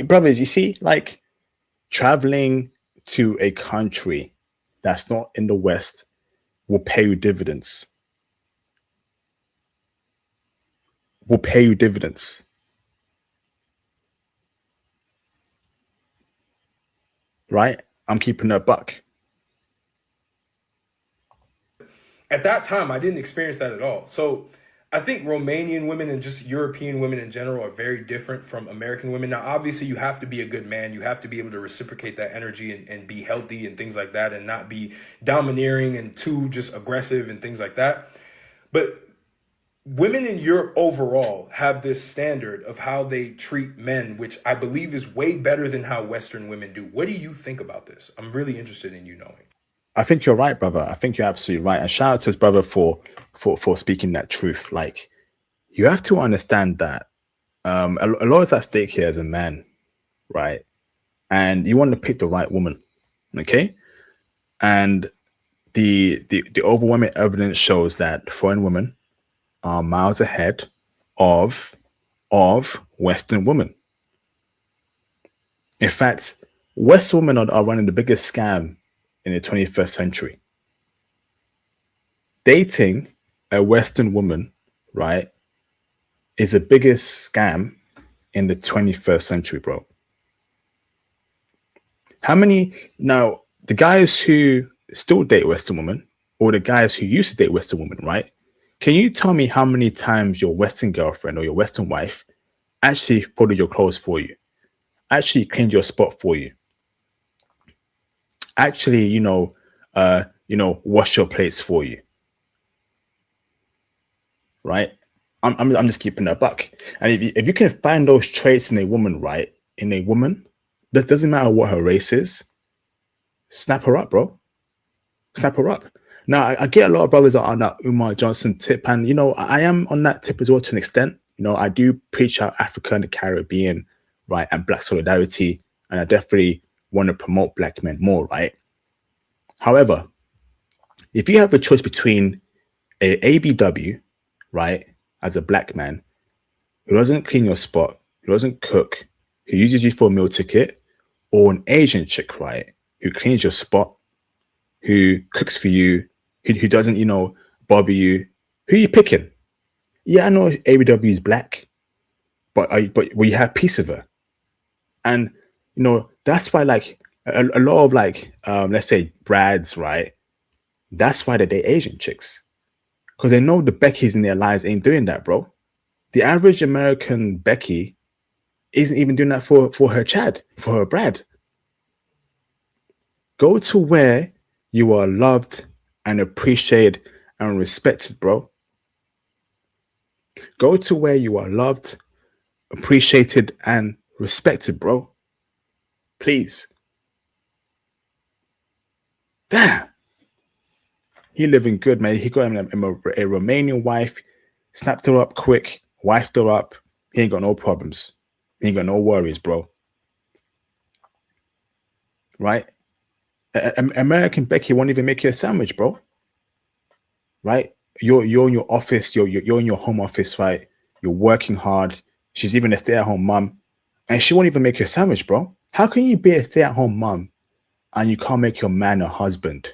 Brothers, you see, like, traveling to a country that's not in the West will pay you dividends. Will pay you dividends. Right? I'm keeping a buck. At that time, I didn't experience that at all. So I think Romanian women and just European women in general are very different from American women. Now, obviously, you have to be a good man. You have to be able to reciprocate that energy and be healthy and things like that and not be domineering and too just aggressive and things like that. But women in Europe overall have this standard of how they treat men, which I believe is way better than how Western women do. What do you think about this? I'm really interested in you knowing. I think you're right, brother. I think you're absolutely right. And shout out to his brother for speaking that truth. Like, you have to understand that a lot is at stake here as a man, right? And you want to pick the right woman, okay? And the overwhelming evidence shows that foreign women are miles ahead of Western women. In fact, Western women are running the biggest scam in the 21st century. Dating a Western woman, right, is the biggest scam in the 21st century, bro. How many, now, the guys who still date Western women, or the guys who used to date Western women, right? Can you tell me how many times your Western girlfriend or your Western wife actually folded your clothes for you, actually cleaned your spot for you, actually, wash your plates for you, right? I'm just keeping a buck. And if you can find those traits in a woman, right, in a woman, that doesn't matter what her race is, snap her up, bro. Snap her up. Now, I get a lot of brothers that are on that Umar Johnson tip, and I am on that tip as well to an extent. I do preach out Africa and the Caribbean, right, and Black solidarity, and I definitely want to promote Black men more, right? However, if you have a choice between a ABW, right, as a Black man who doesn't clean your spot, who doesn't cook, who uses you for a meal ticket, or an Asian chick, right, who cleans your spot, who cooks for you, who doesn't, bother you, who are you picking? Yeah, I know ABW is Black, but will you have peace with her? And that's why, like, a lot of, like, let's say Brads, right? That's why they date Asian chicks, because they know the Beckys in their lives ain't doing that, bro. The average American Becky isn't even doing that for her Chad, for her Brad. Go to where you are loved and appreciated and respected, bro. Go to where you are loved, appreciated, and respected, bro. Please. Damn. He living good, man. He got him a Romanian wife, snapped her up quick, wifed her up. He ain't got no problems. He ain't got no worries, bro. Right? American Becky won't even make you a sandwich, bro. Right? You're in your office, you're in your home office, right? You're working hard. She's even a stay-at-home mom, and she won't even make you a sandwich, bro. How can you be a stay-at-home mom and you can't make your man a husband?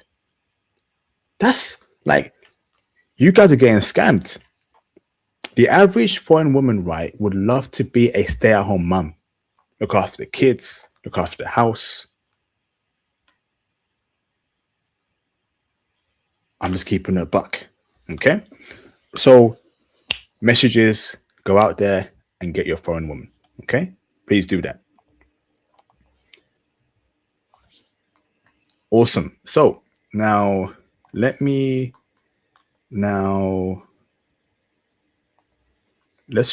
That's like, you guys are getting scammed. The average foreign woman, right, would love to be a stay-at-home mom. Look after the kids, look after the house. I'm just keeping a buck, okay? So, messages, go out there and get your foreign woman, okay? Please do that. Awesome. So, now, let's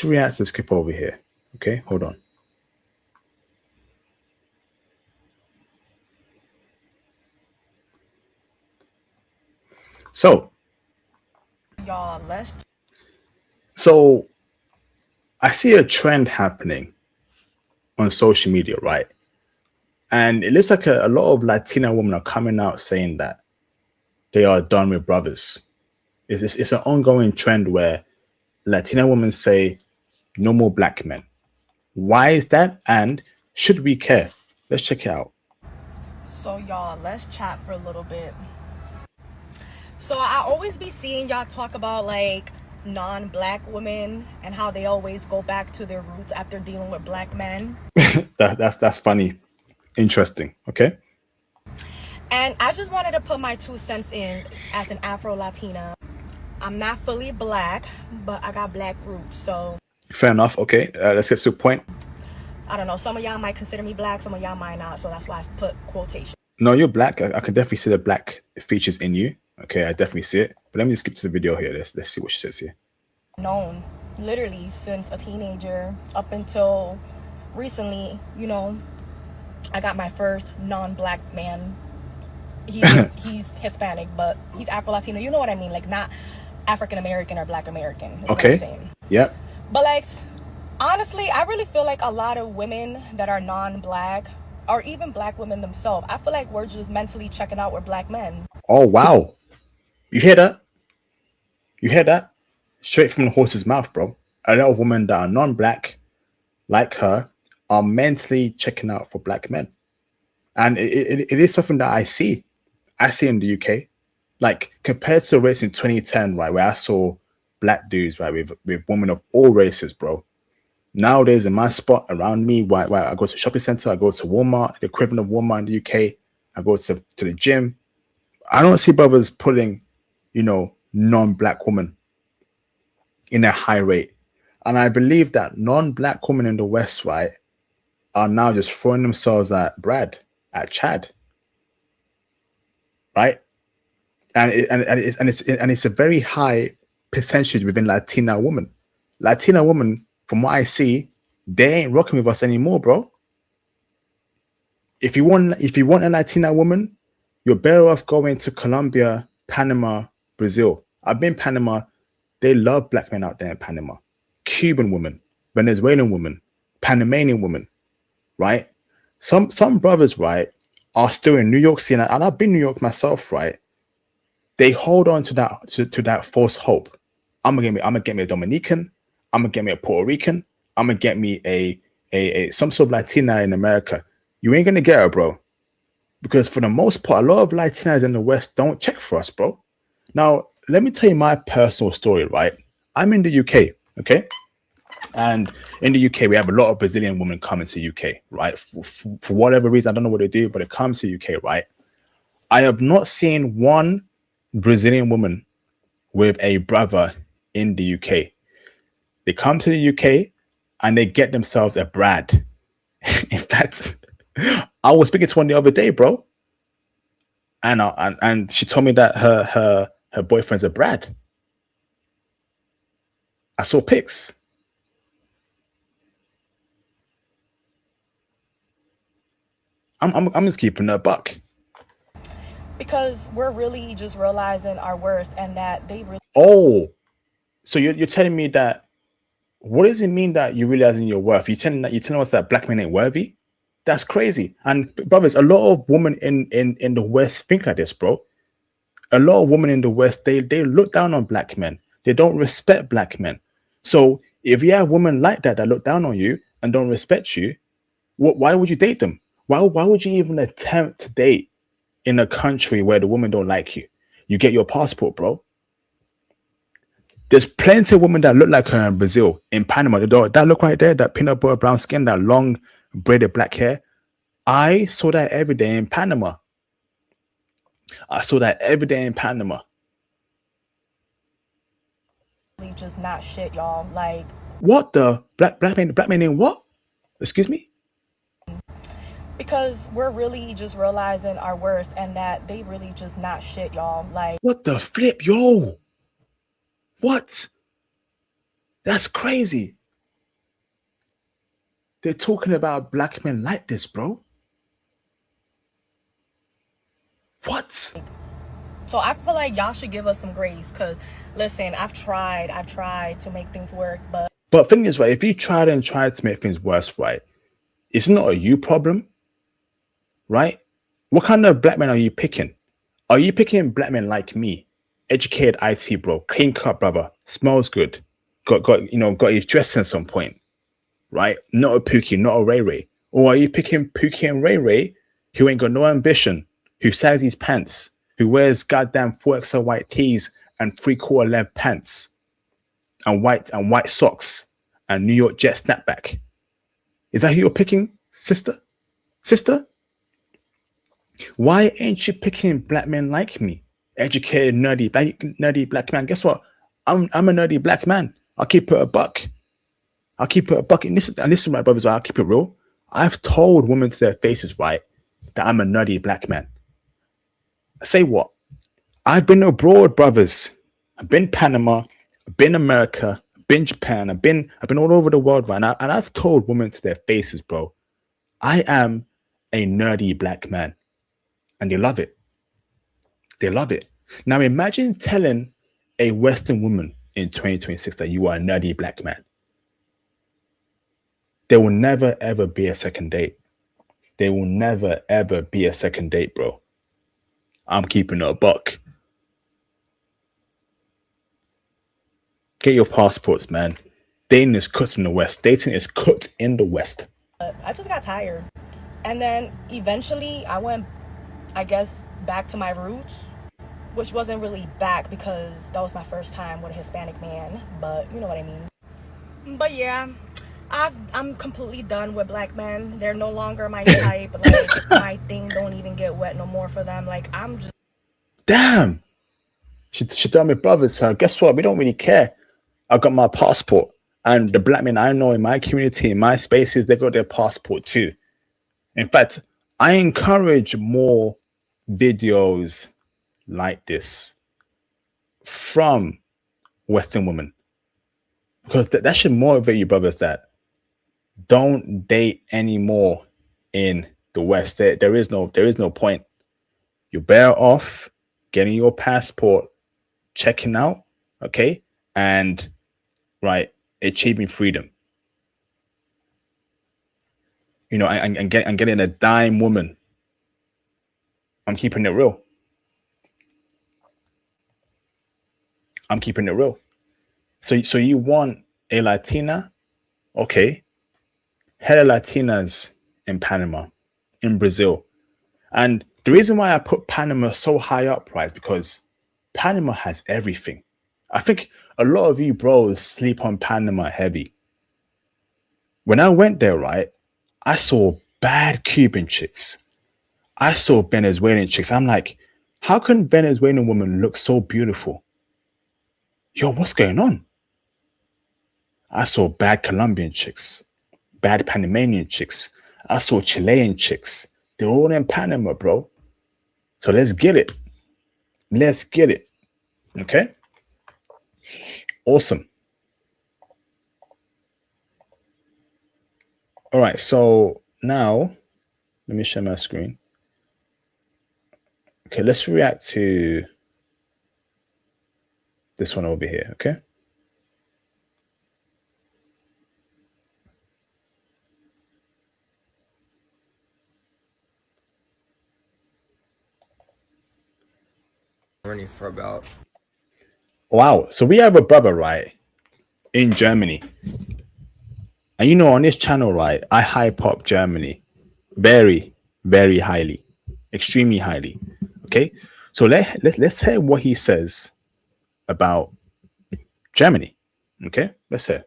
react to this clip over here, okay? Hold on. So, so I see a trend happening on social media, right? And it looks like a lot of Latina women are coming out saying that they are done with brothers. It's an ongoing trend where Latina women say no more Black men. Why is that? And should we care? Let's check it out. So y'all, let's chat for a little bit. So I always be seeing y'all talk about like non-black women and how they always go back to their roots after dealing with black men. That's funny. Interesting. Okay. And I just wanted to put my 2 cents in as an Afro-Latina. I'm not fully black, but I got black roots, so. Fair enough. Okay, let's get to the point. I don't know. Some of y'all might consider me black, some of y'all might not, so that's why I put quotation. No, you're black. I can definitely see the black features in you. Okay, I definitely see it. But let me skip to the video here. Let's see what she says here. Known literally since a teenager up until recently, you know, I got my first non-black man. He's Hispanic, but he's Afro-Latino. You know what I mean? Like not African-American or Black American. Okay. Yep. But like, honestly, I really feel like a lot of women that are non-black or even black women themselves, I feel like we're just mentally checking out with black men. Oh, wow. You hear that? You hear that? Straight from the horse's mouth, bro. A lot of women that are non-black, like her, are mentally checking out for black men. And it is something that I see. I see in the UK. Like, compared to the race in 2010, right, where I saw black dudes, right, with women of all races, bro. Nowadays, in my spot around me, why I go to the shopping center, I go to Walmart, the equivalent of Walmart in the UK, I go to the gym. I don't see brothers pulling, you know, non-black women in a high rate. And I believe that non-black women in the West, right, are now just throwing themselves at Brad, at Chad, right? And it's a very high percentage within Latina women. Latina women, from what I see, they ain't rocking with us anymore, bro. If you want a Latina woman, you're better off going to Colombia, Panama, Brazil. I've been Panama. They love black men out there in Panama. Cuban women, Venezuelan women, Panamanian women, right? Some brothers, right, are still in New York City, and I've been in New York myself, right? They hold on to that false hope. I'm gonna get me a Dominican. I'm gonna get me a Puerto Rican. I'm gonna get me a some sort of Latina in America. You ain't gonna get her, bro. Because for the most part, a lot of Latinas in the West don't check for us, bro. Now, let me tell you my personal story, right? I'm in the UK, okay? And in the UK, we have a lot of Brazilian women coming to UK, right? For whatever reason, I don't know what they do, but it comes to UK, right? I have not seen one Brazilian woman with a brother in the UK. They come to the UK and they get themselves a Brad. In fact, I was speaking to one the other day, bro, and she told me that her boyfriend's a Brad. I saw pics. I'm just keeping a buck. Because we're really just realizing our worth and that they really. Oh, so you're telling me that? What does it mean that you're realizing your worth? You're telling us that black men ain't worthy? That's crazy. And brothers, a lot of women in the West think like this, bro. A lot of women in the West, they look down on black men. They don't respect black men. So if you have women like that look down on you and don't respect you, why would you date them? Why would you even attempt to date in a country where the women don't like you? You get your passport, bro. There's plenty of women that look like her in Brazil, in Panama. That look right there, that peanut butter brown skin, that long braided black hair. I saw that every day in Panama. Just not shit, y'all. Like, what the black man in what? Excuse me? Because we're really just realizing our worth and that they really just not shit, y'all. Like, what the flip, yo? What? That's crazy. They're talking about black men like this, bro. What? So I feel like y'all should give us some grace, because listen, I've tried to make things work, but thing is, right, if you tried to make things worse, right, it's not a you problem, right? What kind of black men are you picking? Are you picking black men like me? Educated IT, bro, clean cut, brother, smells good, got his dress at some point, right? Not a Pookie, not a Ray Ray. Or are you picking Pookie and Ray Ray, who ain't got no ambition, who sags his pants, who wears goddamn 4XL white tees and 3/4 length pants and white socks and New York Jet snapback. Is that who you're picking, sister? Sister? Why ain't you picking black men like me? Educated, nerdy black man. Guess what? I'm a nerdy black man. I'll keep it a buck. I'll keep it a buck. And listen, my brothers, I'll keep it real. I've told women to their faces, right, that I'm a nerdy black man. Say what? I've been abroad, brothers. I've been Panama, I've been America, I've been Japan, I've been all over the world right now, and I've told women to their faces, bro, I am a nerdy black man, and they love it. They love it. Now imagine telling a Western woman in 2026 that you are a nerdy black man. There will never ever be a second date. There will never ever be a second date, bro. I'm keeping it a buck. Get your passports, man. Dating is cooked in the West. Dating is cooked in the West. I just got tired. And then eventually I went, I guess, back to my roots, which wasn't really back because that was my first time with a Hispanic man, but you know what I mean. But yeah, I'm completely done with black men. They're no longer my type. Like, my thing don't even get wet no more for them. Like, I'm just... Damn. She told me, brothers, guess what? We don't really care. I got my passport. And the black men I know in my community, in my spaces, they got their passport too. In fact, I encourage more videos like this from Western women. Because that should motivate you, brothers, that don't date anymore in the West. There is no point. You're better off getting your passport, checking out, okay, and achieving freedom. You know, and getting a dime woman. I'm keeping it real. I'm keeping it real. So you want a Latina? Okay. Hella Latinas in Panama, in Brazil. And the reason why I put Panama so high up, right, is because Panama has everything. I think a lot of you bros sleep on Panama heavy. When I went there, right, I saw bad Cuban chicks. I saw Venezuelan chicks. I'm like, how can Venezuelan women look so beautiful? Yo, what's going on? I saw bad Colombian chicks, bad Panamanian chicks. I saw Chilean chicks. They're all in Panama, bro. So let's get it. Let's get it. Okay? Awesome. All right, so now let me share my screen. Okay, let's react to this one over here, okay? Running for about... Wow, so we have a brother, right, in Germany. And you know, on this channel, right, I hype up Germany very, very highly, extremely highly. Okay, so let's hear what he says about Germany. Okay, let's hear.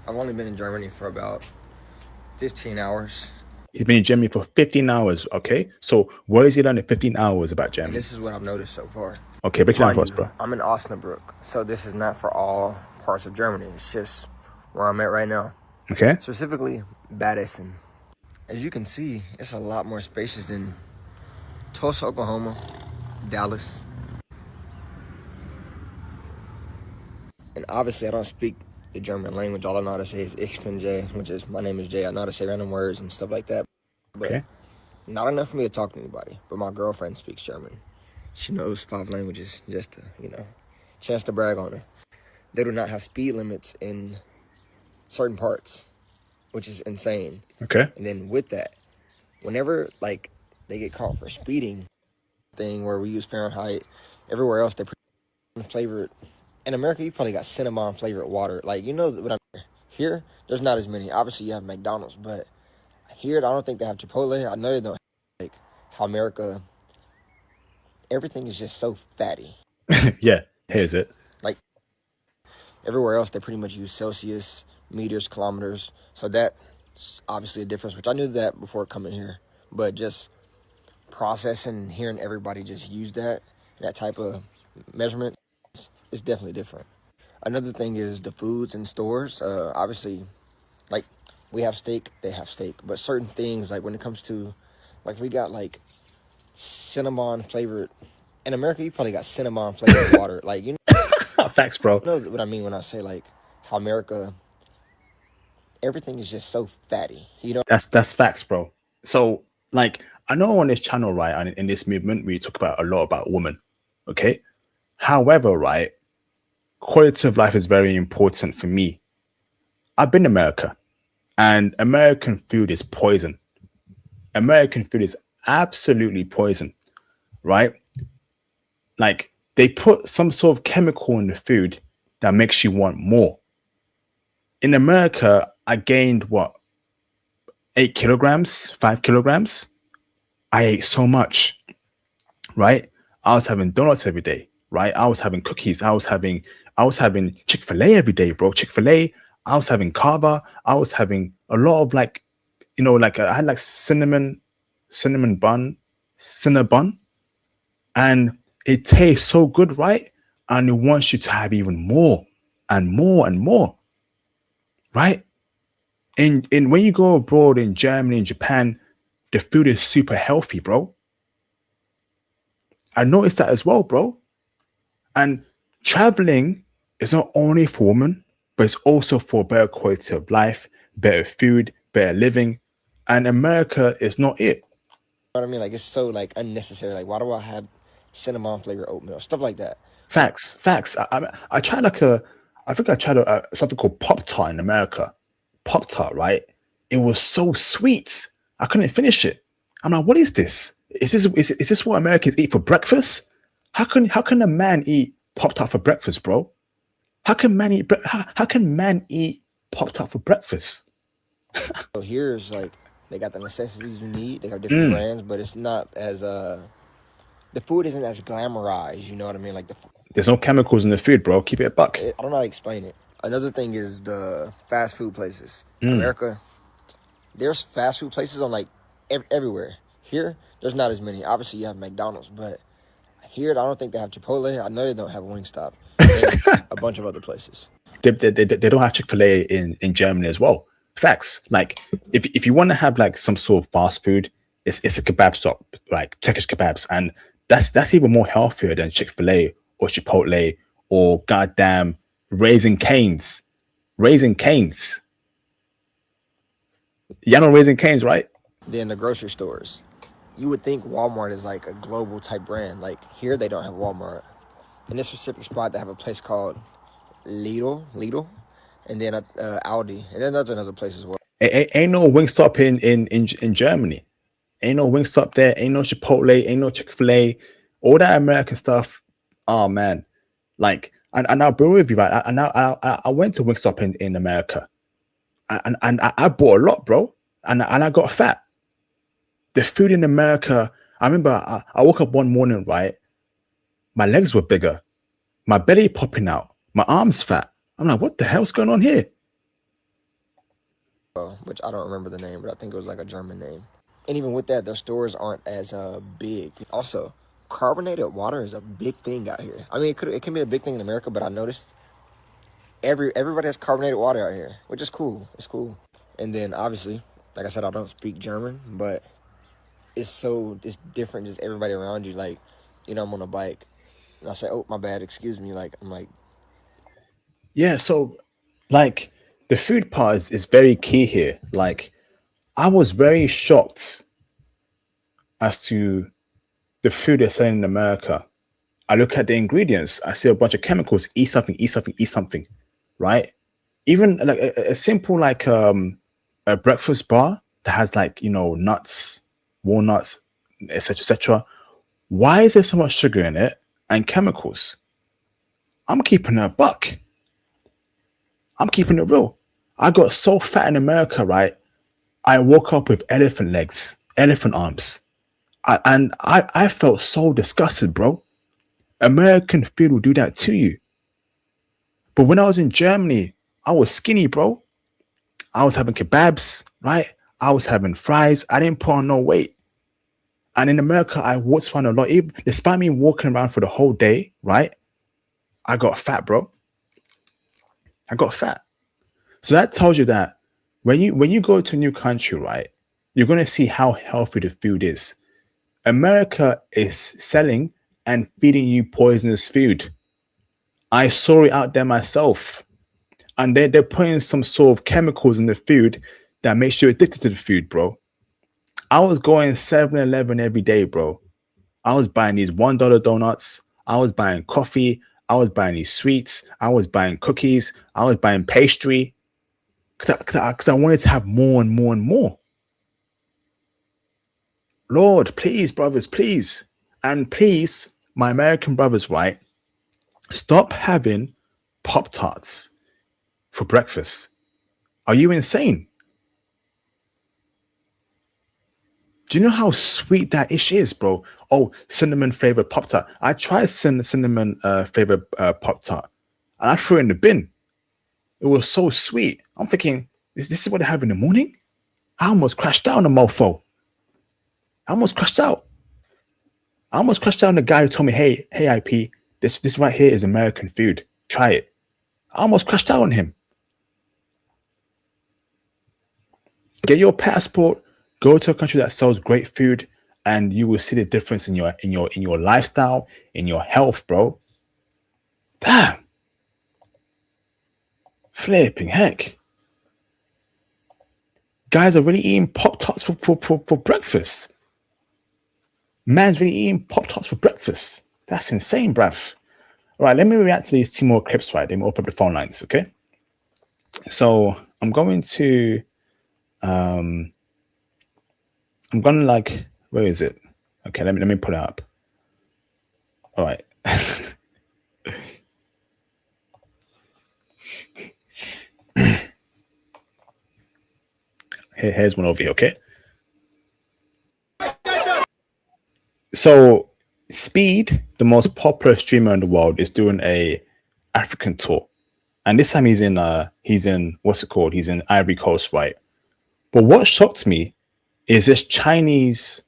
I've only been in Germany for about 15 hours. He's been in Germany for 15 hours. Okay, so what has he done in 15 hours about Germany? And this is what I've noticed so far. Okay, break it down for us, bro. I'm in Osnabrück, so this is not for all parts of Germany. It's just where I'm at right now. Okay. Specifically, Bad Essen. As you can see, it's a lot more spacious than Tulsa, Oklahoma, Dallas. And obviously, I don't speak the German language. All I know how to say is Ich bin Jay, which is my name is Jay. I know how to say random words and stuff like that. But okay. Not enough for me to talk to anybody. But my girlfriend speaks German. She knows 5 languages, just to, chance to brag on her. They do not have speed limits in certain parts, which is insane. Okay. And then with that, whenever they get caught for speeding, thing where we use Fahrenheit, everywhere else they flavored. In America, you probably got cinnamon flavored water. What I'm here. There's not as many. Obviously, you have McDonald's, but here I don't think they have Chipotle. I know they don't. how America, everything is just so fatty. Yeah, here's it. Like everywhere else, they pretty much use Celsius, meters, kilometers. So that's obviously a difference, which I knew that before coming here. But just processing and hearing everybody just use that type of measurement is definitely different. Another thing is the foods in stores. Obviously, like we have steak, they have steak. But certain things, like when it comes to, like we got like cinnamon flavored. In America, you probably got cinnamon flavored water. Like, you Facts, bro. know what I mean when I say like how America, everything is just so fatty. You know, That's facts, bro. So, like, I know on this channel, right, and in this movement, we talk about a lot about women. Okay. However, right, quality of life is very important for me. I've been to America, and American food is poison. American food is absolutely poison, right? Like they put some sort of chemical in the food that makes you want more. In America, I gained what, 8 kilograms, 5 kilograms. I ate so much, right? I was having donuts every day, right? I was having cookies. I was having Chick-fil-A every day, bro. Chick-fil-A. I was having kava. I was having a lot of like, like I had like cinnamon bun, and it tastes so good, right? And it wants you to have even more and more and more, right? And when you go abroad in Germany and Japan, the food is super healthy, bro. I noticed that as well, bro. And traveling is not only for women, but it's also for better quality of life, better food, better living. And America is not it. You know what I mean? Like it's so like unnecessary. Like why do I have cinnamon flavored oatmeal? Stuff like that. Facts. I tried I think I tried something called Pop Tart in America. Pop Tart, right? It was so sweet. I couldn't finish it. I'm like, what is this? Is this what Americans eat for breakfast? How can a man eat Pop Tart for breakfast, bro? How can man eat Pop Tart for breakfast? So here's like they got the necessities you need. They have different brands, but it's not as the food isn't as glamorized. You know what I mean? Like there's no chemicals in the food, bro. Keep it a buck. I don't know how to explain it. Another thing is the fast food places. America, there's fast food places on like everywhere. Here, there's not as many. Obviously, you have McDonald's, but here, I don't think they have Chipotle. I know they don't have Wingstop. And a bunch of other places. They don't have Chick-fil-A in Germany as well. Facts. Like if you want to have like some sort of fast food, it's a kebab shop, like Turkish kebabs, and that's even more healthier than Chick-fil-A or Chipotle or goddamn Raising Cane's. Raising Cane's. You know Raising Cane's, right? Then the grocery stores. You would think Walmart is like a global type brand. Like here, they don't have Walmart. In this specific spot, they have a place called Lidl, and then Aldi, and then there's another place as well. Ain't no Wingstop in Germany. Ain't no Wingstop there. Ain't no Chipotle. Ain't no Chick-fil-A. All that American stuff. Oh man, like and I'll be with you, right? I went to Wingstop in America, and I bought a lot, bro, and I got fat. The food in America, I remember I woke up one morning, right? My legs were bigger, my belly popping out, my arms fat. I'm like, what the hell's going on here? Which I don't remember the name, but I think it was like a German name. And even with that, their stores aren't as big. Also, carbonated water is a big thing out here. I mean, it can be a big thing in America, but I noticed everybody has carbonated water out here, which is cool. It's cool. And then obviously, like I said, I don't speak German, but it's different. Just everybody around you, like, I'm on a bike, and I say, "Oh, my bad, excuse me." Like I'm like, yeah. So, like, the food part is very key here. Like, I was very shocked as to the food they're selling in America. I look at the ingredients. I see a bunch of chemicals. Eat something, right? Even like a simple like a breakfast bar that has like nuts, walnuts, etc. Why is there so much sugar in it and chemicals? I'm keeping it a buck. I'm keeping it real. I got so fat in America, right? I woke up with elephant legs, elephant arms. I felt so disgusted, bro. American food will do that to you. But when I was in Germany, I was skinny, bro. I was having kebabs, right? I was having fries. I didn't put on no weight. And in America, I walked around a lot. Even despite me walking around for the whole day, right? I got fat, bro. I got fat. So that tells you that when you go to a new country, right, you're gonna see how healthy the food is. America is selling and feeding you poisonous food. I saw it out there myself. And they're putting some sort of chemicals in the food that makes you addicted to the food, bro. I was going 7-Eleven every day, bro. I was buying these $1 donuts. I was buying coffee. I was buying these sweets. I was buying cookies. I was buying pastry because I wanted to have more and more and more. Lord, please, brothers, please. And please, my American brothers, right? Stop having Pop-Tarts for breakfast. Are you insane? Do you know how sweet that ish is, bro? Oh, cinnamon flavored Pop-Tart. I tried cinnamon flavored Pop-Tart and I threw it in the bin. It was so sweet. I'm thinking, this is what they have in the morning? I almost crashed out on the mofo. I almost crashed out. I almost crashed out on the guy who told me, hey, IP, this right here is American food. Try it. I almost crashed out on him. Get your passport, go to a country that sells great food, and you will see the difference in your lifestyle, in your health, bro. Damn. Flipping heck. Guys are really eating Pop-Tarts for breakfast. Man's really eating Pop-Tarts for breakfast. That's insane, bruv. All right, let me react to these 2 more clips, right? Let me open up the phone lines, okay? So I'm going to I'm gonna like, where is it? Okay, let me put it up. All right. Here's one over here, okay? So Speed, the most popular streamer in the world, is doing a African tour. And this time he's in what's it called? He's in Ivory Coast, right? But what shocked me is this Chinese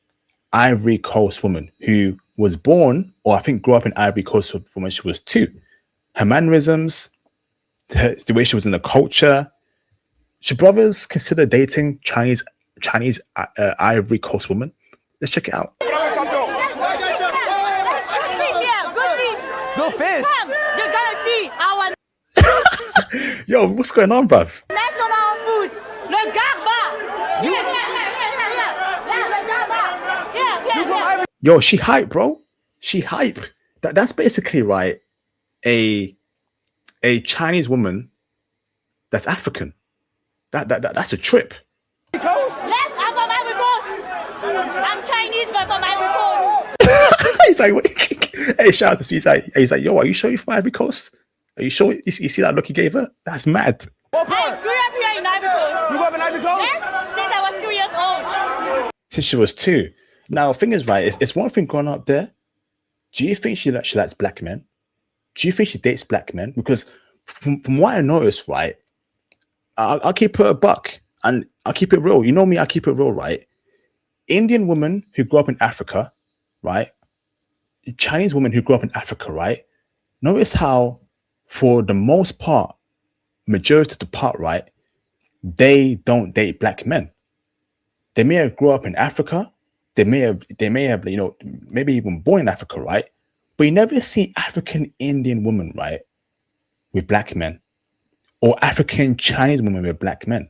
Ivory Coast woman who was born, or I think grew up in Ivory Coast from when she was 2. Her mannerisms, the way she was in the culture. Should brothers consider dating Chinese Ivory Coast woman? Let's check it out. Good fish. You're gonna see our Yo, what's going on, bruv? national food, le garba. Yo, she hype, bro. She hype. That's basically right. A Chinese woman that's African. That's a trip. Yes, I'm from Ivory Coast. I'm Chinese, but from Ivory Coast. He's like, what? Hey, shout out to Steve. He's like, yo, are you sure you're from Ivory Coast? Are you sure? You see that look he gave her? That's mad. I grew up here in Ivory Coast. You grew up in Ivory Coast? Yes, since I was 2 years old. Since she was 2. Now, the thing is, right, it's one thing growing up there. Do you think she likes black men? Do you think she dates black men? Because from what I noticed, right, I'll keep her a buck and I'll keep it real. You know me, I'll keep it real, right? Indian woman who grew up in Africa, right? Chinese woman who grew up in Africa, right? Notice how, for the most part, majority of the part, right, they don't date black men. They may have grew up in Africa. They may have, you know, maybe even born in Africa, right? But you never see African Indian women, right, with black men, or African Chinese women with black men.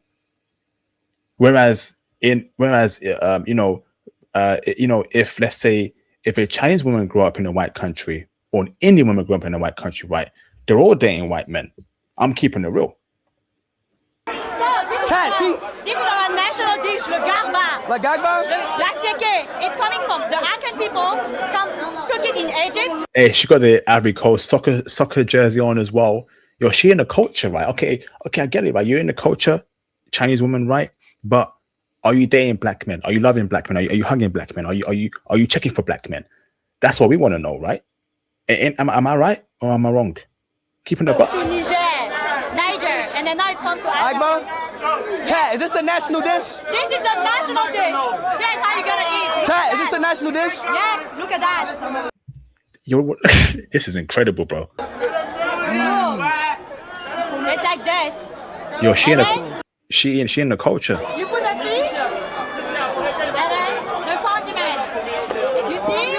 Whereas if let's say if a Chinese woman grew up in a white country or an Indian woman grew up in a white country, right, they're all dating white men. I'm keeping it real. This is our national dish, le garba. Le garba? La teke. It's coming from the African people. Took it in Egypt. Hey, she got the Ivory Coast soccer jersey on as well. Yo, she in the culture, right? Okay, I get it, right? You're in the culture, Chinese woman, right? But Are you dating black men? Are you loving black men? Are you hugging black men? Are you checking for black men? That's what we want to know, right? And am I right or am I wrong? Keeping the buck. To Niger, and then now it's come to Agbo? Chat, is this the national dish? This is the national dish. Yes, how you gonna eat? Chat, is this the national dish? Yes, look at that. Yo, this is incredible, bro. It's like this. Yo, she in the culture. You put the fish, and then the condiment. You see?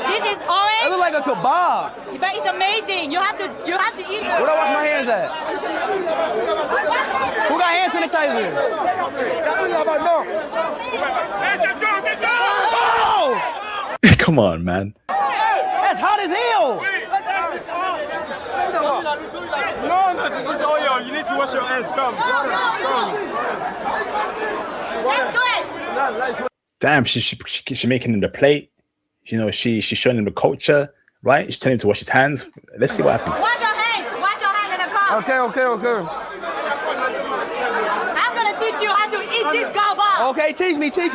This is orange. It looks like a kebab. But it's amazing. You have to eat it. Where do I wash my hands at? Who got hand sanitizer? Oh! Come on, man. That's hot as hell. No, this is oil. You need to wash your hands. Come. Let's do it. Damn, she making him the plate. You know, she's showing him the culture, right? She's telling him to wash his hands. Let's see what happens. Wash your hands in the car. Okay. I'm gonna teach you how to eat this gaba. Okay, teach me. This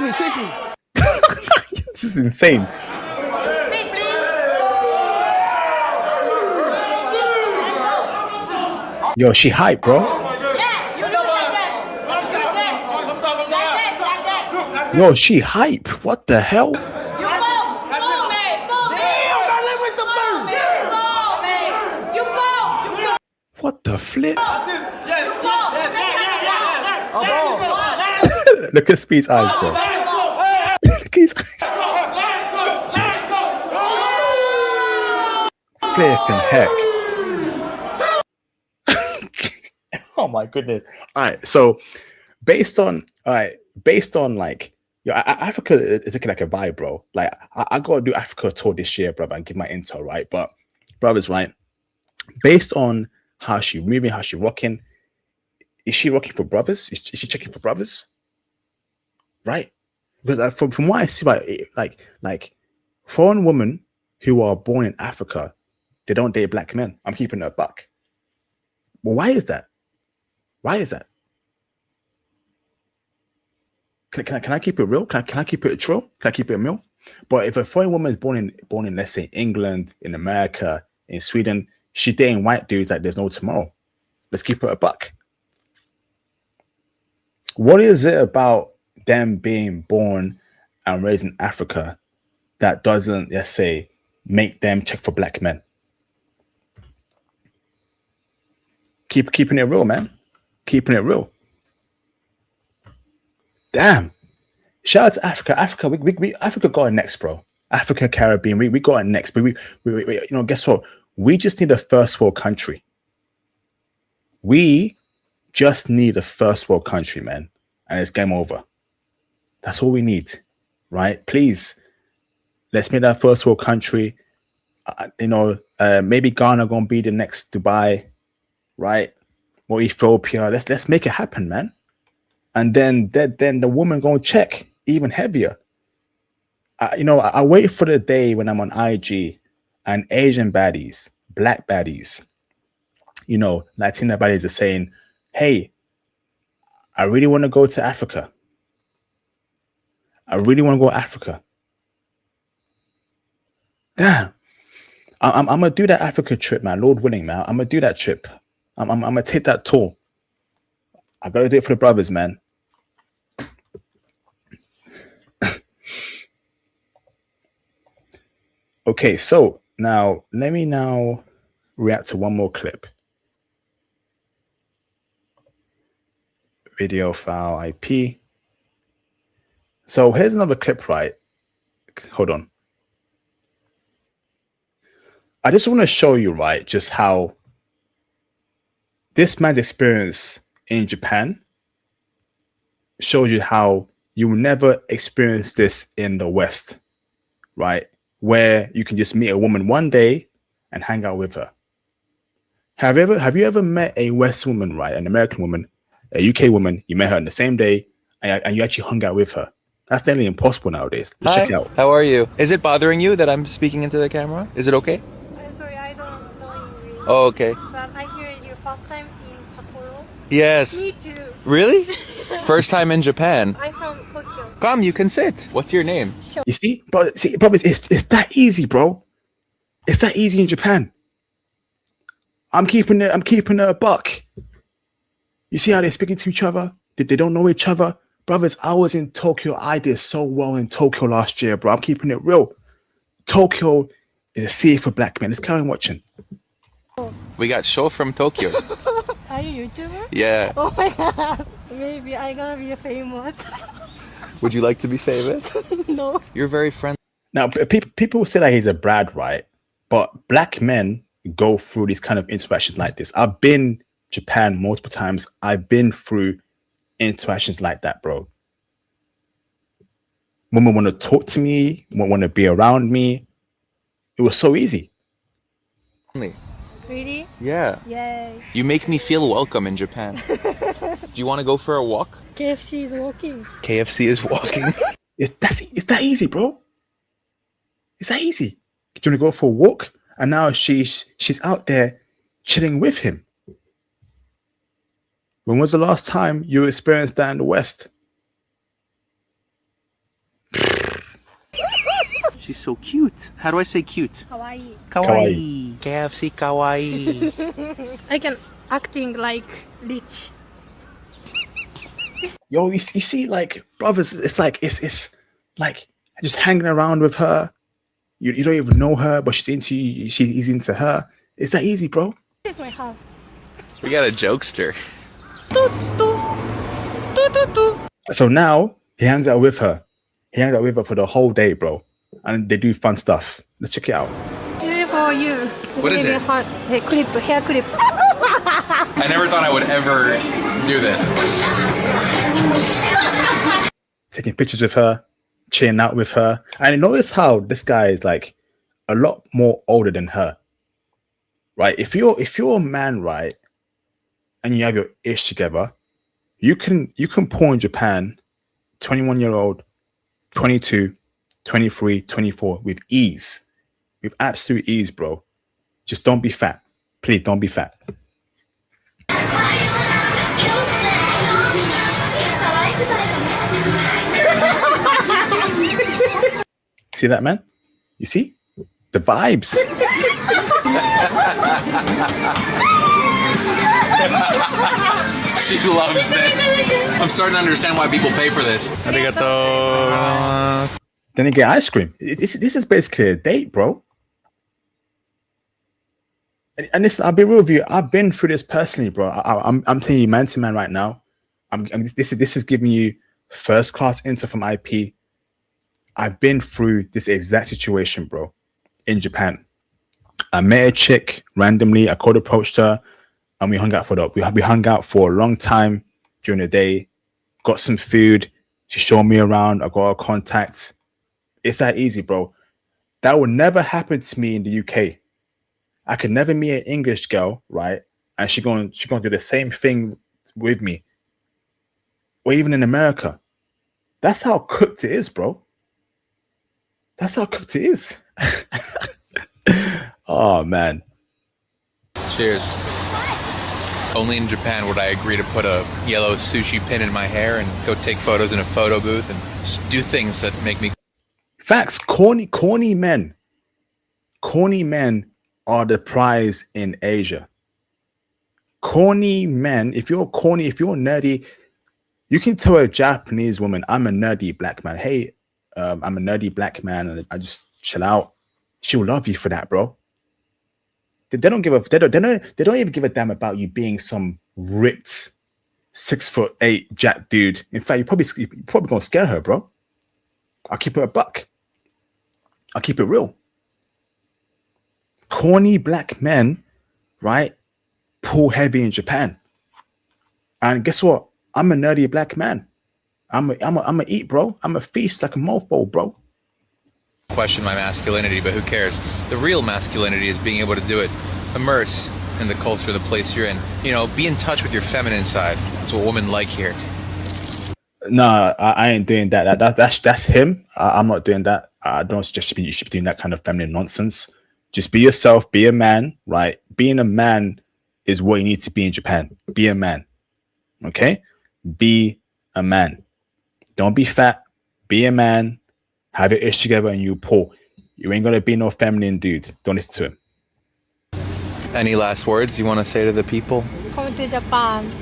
is insane. Sit, please. Yo, she hype, bro. Yeah, you do like this. Like this. Yo, she hype. What the hell? You boom, man. Damn, I live with the bird. You boom. What the flip? Oh, Look at Speed's eyes, bro. Look at his eyes. Flipping heck. Oh my goodness. All right. So based on like, Africa is looking like a vibe, bro. Like I gotta do Africa tour this year, brother, and give my intel, right? But brother's right. Based on how she moving, how she rocking, is she rocking for brothers? Is she checking for brothers? Right? Because from what I see, like foreign women who are born in Africa, they don't date black men. I'm keeping it a buck. Well, why is that? Why is that? Can I keep it real? Can I keep it true? Can I keep it real? But if a foreign woman is born in let's say England, in America, in Sweden, she dating white dudes like there's no tomorrow. Let's keep it a buck. What is it about them being born and raised in Africa that doesn't, let's say, make them check for black men? Keeping it real, man. Keeping it real. Damn. Shout out to Africa. Africa got it next, bro. Africa, Caribbean, we got it next. But we you know, guess what? We just need a first world country. We just need a first world country, man. And it's game over. That's all we need, right? Please, let's make that first world country. Maybe Ghana gonna be the next Dubai, right? Or Ethiopia. Let's make it happen, man. And then the woman gonna check even heavier. I wait for the day when I'm on IG and Asian baddies, black baddies, Latina baddies are saying, hey, I really want to go to Africa. I really want to go to Africa. Damn. I'm going to do that Africa trip, man. Lord willing, man. I'm going to do that trip. I'm going to take that tour. I got to do it for the brothers, man. Okay, so now let me react to one more clip. Video file IP. So here's another clip, right? Hold on. I just want to show you, right, just how this man's experience in Japan shows you how you will never experience this in the West, right? Where you can just meet a woman one day and hang out with her. Have you ever met a West woman, right? An American woman, a UK woman, you met her on the same day and you actually hung out with her? That's nearly impossible nowadays. Let's check it out. How are you? Is it bothering you that I'm speaking into the camera? Is it okay? Sorry, I don't know you really. Oh, okay. But I hear you first time in Sapporo. Yes. Me too. Really? First time in Japan. I'm from Tokyo. Come, you can sit. What's your name? You see, bro, it's that easy, bro. It's that easy in Japan. I'm keeping it a buck. You see how they're speaking to each other? They don't know each other. Brothers, I was in Tokyo. I did so well in Tokyo last year, bro. I'm keeping it real. Tokyo is a city for black men. Let's carry on watching. We got show from Tokyo. Are you YouTuber? Yeah. Oh my god. Maybe I'm gonna be famous. Would you like to be famous? No. You're very friendly. Now, people say that he's a Brad, right? But black men go through these kind of interactions like this. I've been Japan multiple times. I've been through interactions like that, bro. Women want to talk to me, want to be around me. It was so easy. Really? Yeah. Yay. You make me feel welcome in Japan. Do you want to go for a walk? KFC is walking. KFC is walking. It's that easy, bro. It's that easy. Do you want to go for a walk? And now she's out there chilling with him. When was the last time you experienced that in the West? She's so cute. How do I say cute? Kawaii. Kawaii. KFC kawaii. I can acting like rich. Yo, you see, like, brothers, it's like just hanging around with her. You don't even know her, but she's into you. He's into her. It's that easy, bro. This is my house. We got a jokester. So now he hangs out with her. He hangs out with her for the whole day, bro. And they do fun stuff. Let's check it out. For you. What is it? Hair clip. I never thought I would ever do this. Taking pictures with her, chilling out with her. And notice how this guy is like a lot more older than her. Right? If you're a man, right, and you have your ish together, you can pull in Japan 21-year-old, 22, 23, 24 with ease. With absolute ease, bro. Just don't be fat. Please don't be fat. See that, man? You see? The vibes. She loves this. I'm starting to understand why people pay for this. Arigato. Then you get ice cream. This is basically a date, bro. And listen, I'll be real with you. I've been through this personally, bro. I'm telling you, man to man, right now. This is giving you first class info from IP. I've been through this exact situation, bro, in Japan. I met a chick randomly. I cold approached her, and we hung out for a long time during the day. Got some food. She showed me around. I got her contacts. It's that easy, bro. That would never happen to me in the UK. I could never meet an English girl, right? And she gonna do the same thing with me. Or even in America. That's how cooked it is, bro. That's how cooked it is. Oh, man. Cheers. Only in Japan would I agree to put a yellow sushi pin in my hair and go take photos in a photo booth and just do things that make me... Facts. Corny men. Corny men are the prize in Asia. Corny men, if you're nerdy, you can tell a Japanese woman, I'm a nerdy black man. Hey, I'm a nerdy black man and I just chill out. She'll love you for that, bro. They don't even give a damn about you being some ripped 6'8" Jack dude. In fact, you're probably gonna scare her, bro. I'll keep her a buck. I'll keep it real. Corny black men, right, pull heavy in Japan. And guess what? I'm a nerdy black man. I'm a eat, bro. I'm a feast like a mothball, bro. Question my masculinity, but who cares? The real masculinity is being able to do it. Immerse in the culture, the place you're in. You know, be in touch with your feminine side. That's what women like here. Nah, I ain't doing that. That's him. I'm not doing that. I don't suggest you should be doing that kind of feminine nonsense. Just be yourself. Be a man, right? Being a man is what you need to be in Japan. Be a man. Okay? Be a man. Don't be fat. Be a man. Have your ish together and you pull. You ain't gonna be no feminine dude. Don't listen to him. Any last words you want to say to the people? Come to Japan.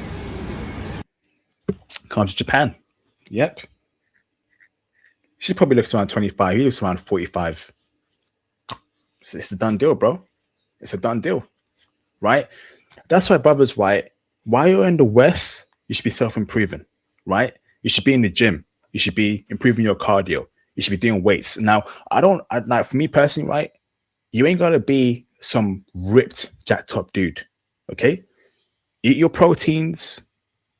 Come to Japan. Yep. She probably looks around 25. He looks around 45. So it's a done deal, bro. It's a done deal. Right? That's why, brothers, right? While you're in the West, you should be self-improving, right? You should be in the gym. You should be improving your cardio. You should be doing weights. Now, like for me personally, right? You ain't gotta be some ripped, jacked up dude. Okay? Eat your proteins,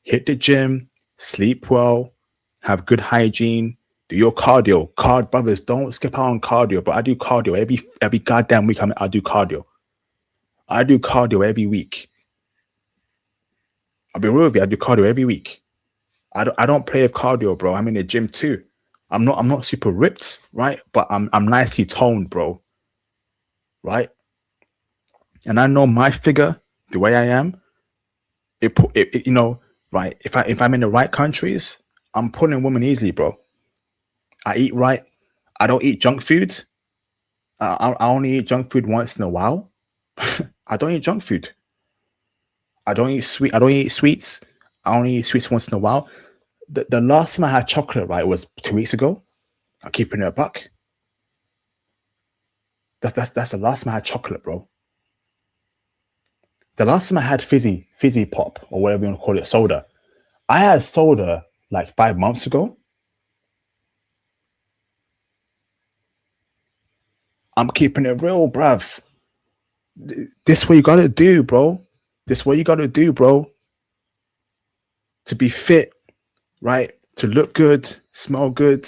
hit the gym, sleep well, have good hygiene, do your cardio. Brothers, don't skip out on cardio, but I do cardio every goddamn week. I do cardio. I do cardio every week. I'll be real with you. I do cardio every week. I don't play with cardio, bro. I'm in the gym too. I'm not super ripped, right? But I'm nicely toned, bro. Right? And I know my figure, the way I am, it you know, right? If I'm in the right countries, I'm pulling women easily, bro. I eat right. I don't eat junk food. I only eat junk food once in a while. I don't eat junk food. I don't eat sweets. I only eat sweets once in a while. The last time I had chocolate, right, was 2 weeks ago. I'm keeping it a buck. That's the last time I had chocolate, bro. The last time I had fizzy pop or whatever you want to call it, soda. I had soda like 5 months ago. I'm keeping it real, bruv. This what you gotta do, bro. This what you gotta do, bro. To be fit, right? To look good, smell good.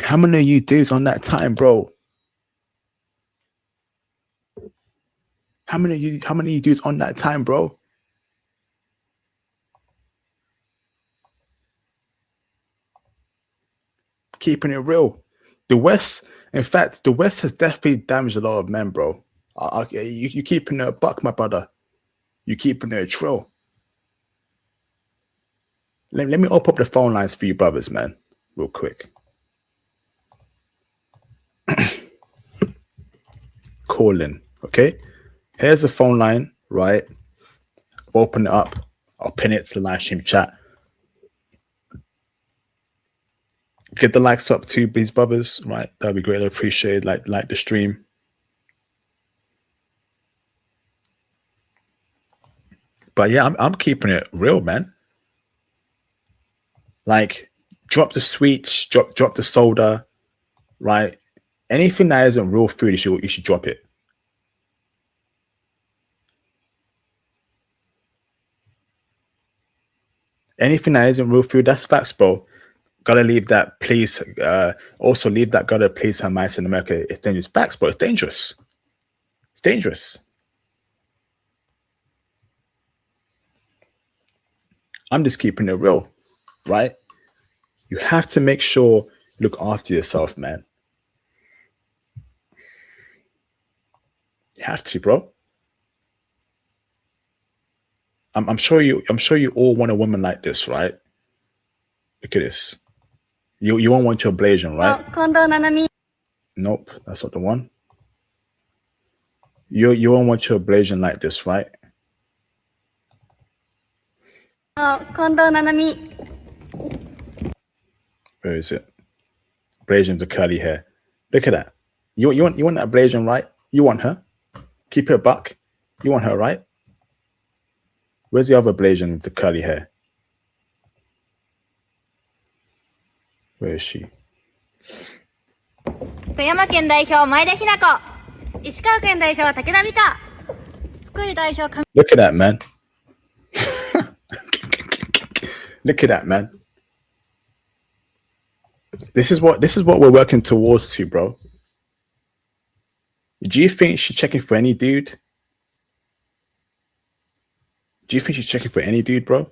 How many of you dudes on that time, bro? How many of you dudes on that time, bro? Keeping it real. The West, in fact, the West has definitely damaged a lot of men, bro. You keeping it a buck, my brother. You keeping it a trill. Let me open up the phone lines for you brothers, man, real quick. Call in, okay? Here's the phone line, right? Open it up. I'll pin it to the live stream chat. Get the likes up too, please, brothers. Right, that'd be greatly appreciated. Like the stream. But yeah, I'm keeping it real, man. Like, drop the sweets, drop the soda, right? Anything that isn't real food, you should drop it. Anything that isn't real food, that's facts, bro. Gotta leave that, please. Also leave that gotta please her mice in America. It's dangerous. Facts, bro. It's dangerous. It's dangerous. I'm just keeping it real, right? You have to make sure you look after yourself, man. You have to, bro. I'm sure you all want a woman like this, right? Look at this. You won't want your Blasian, right? Nope, that's not the one. You won't want your Blasian like this, right? Where is it? Blasian with the curly hair. Look at that. You want that Blasian, right? You want her. Keep it a buck. You want her, right? Where's the other Blasian with the curly hair? Where is she? 富山県代表前田日菜子、石川県代表武田美香、福井代表 Look at that, man. Look at that, man. This is what we're working towards too, bro. Do you think she's checking for any dude? Do you think she's checking for any dude, bro?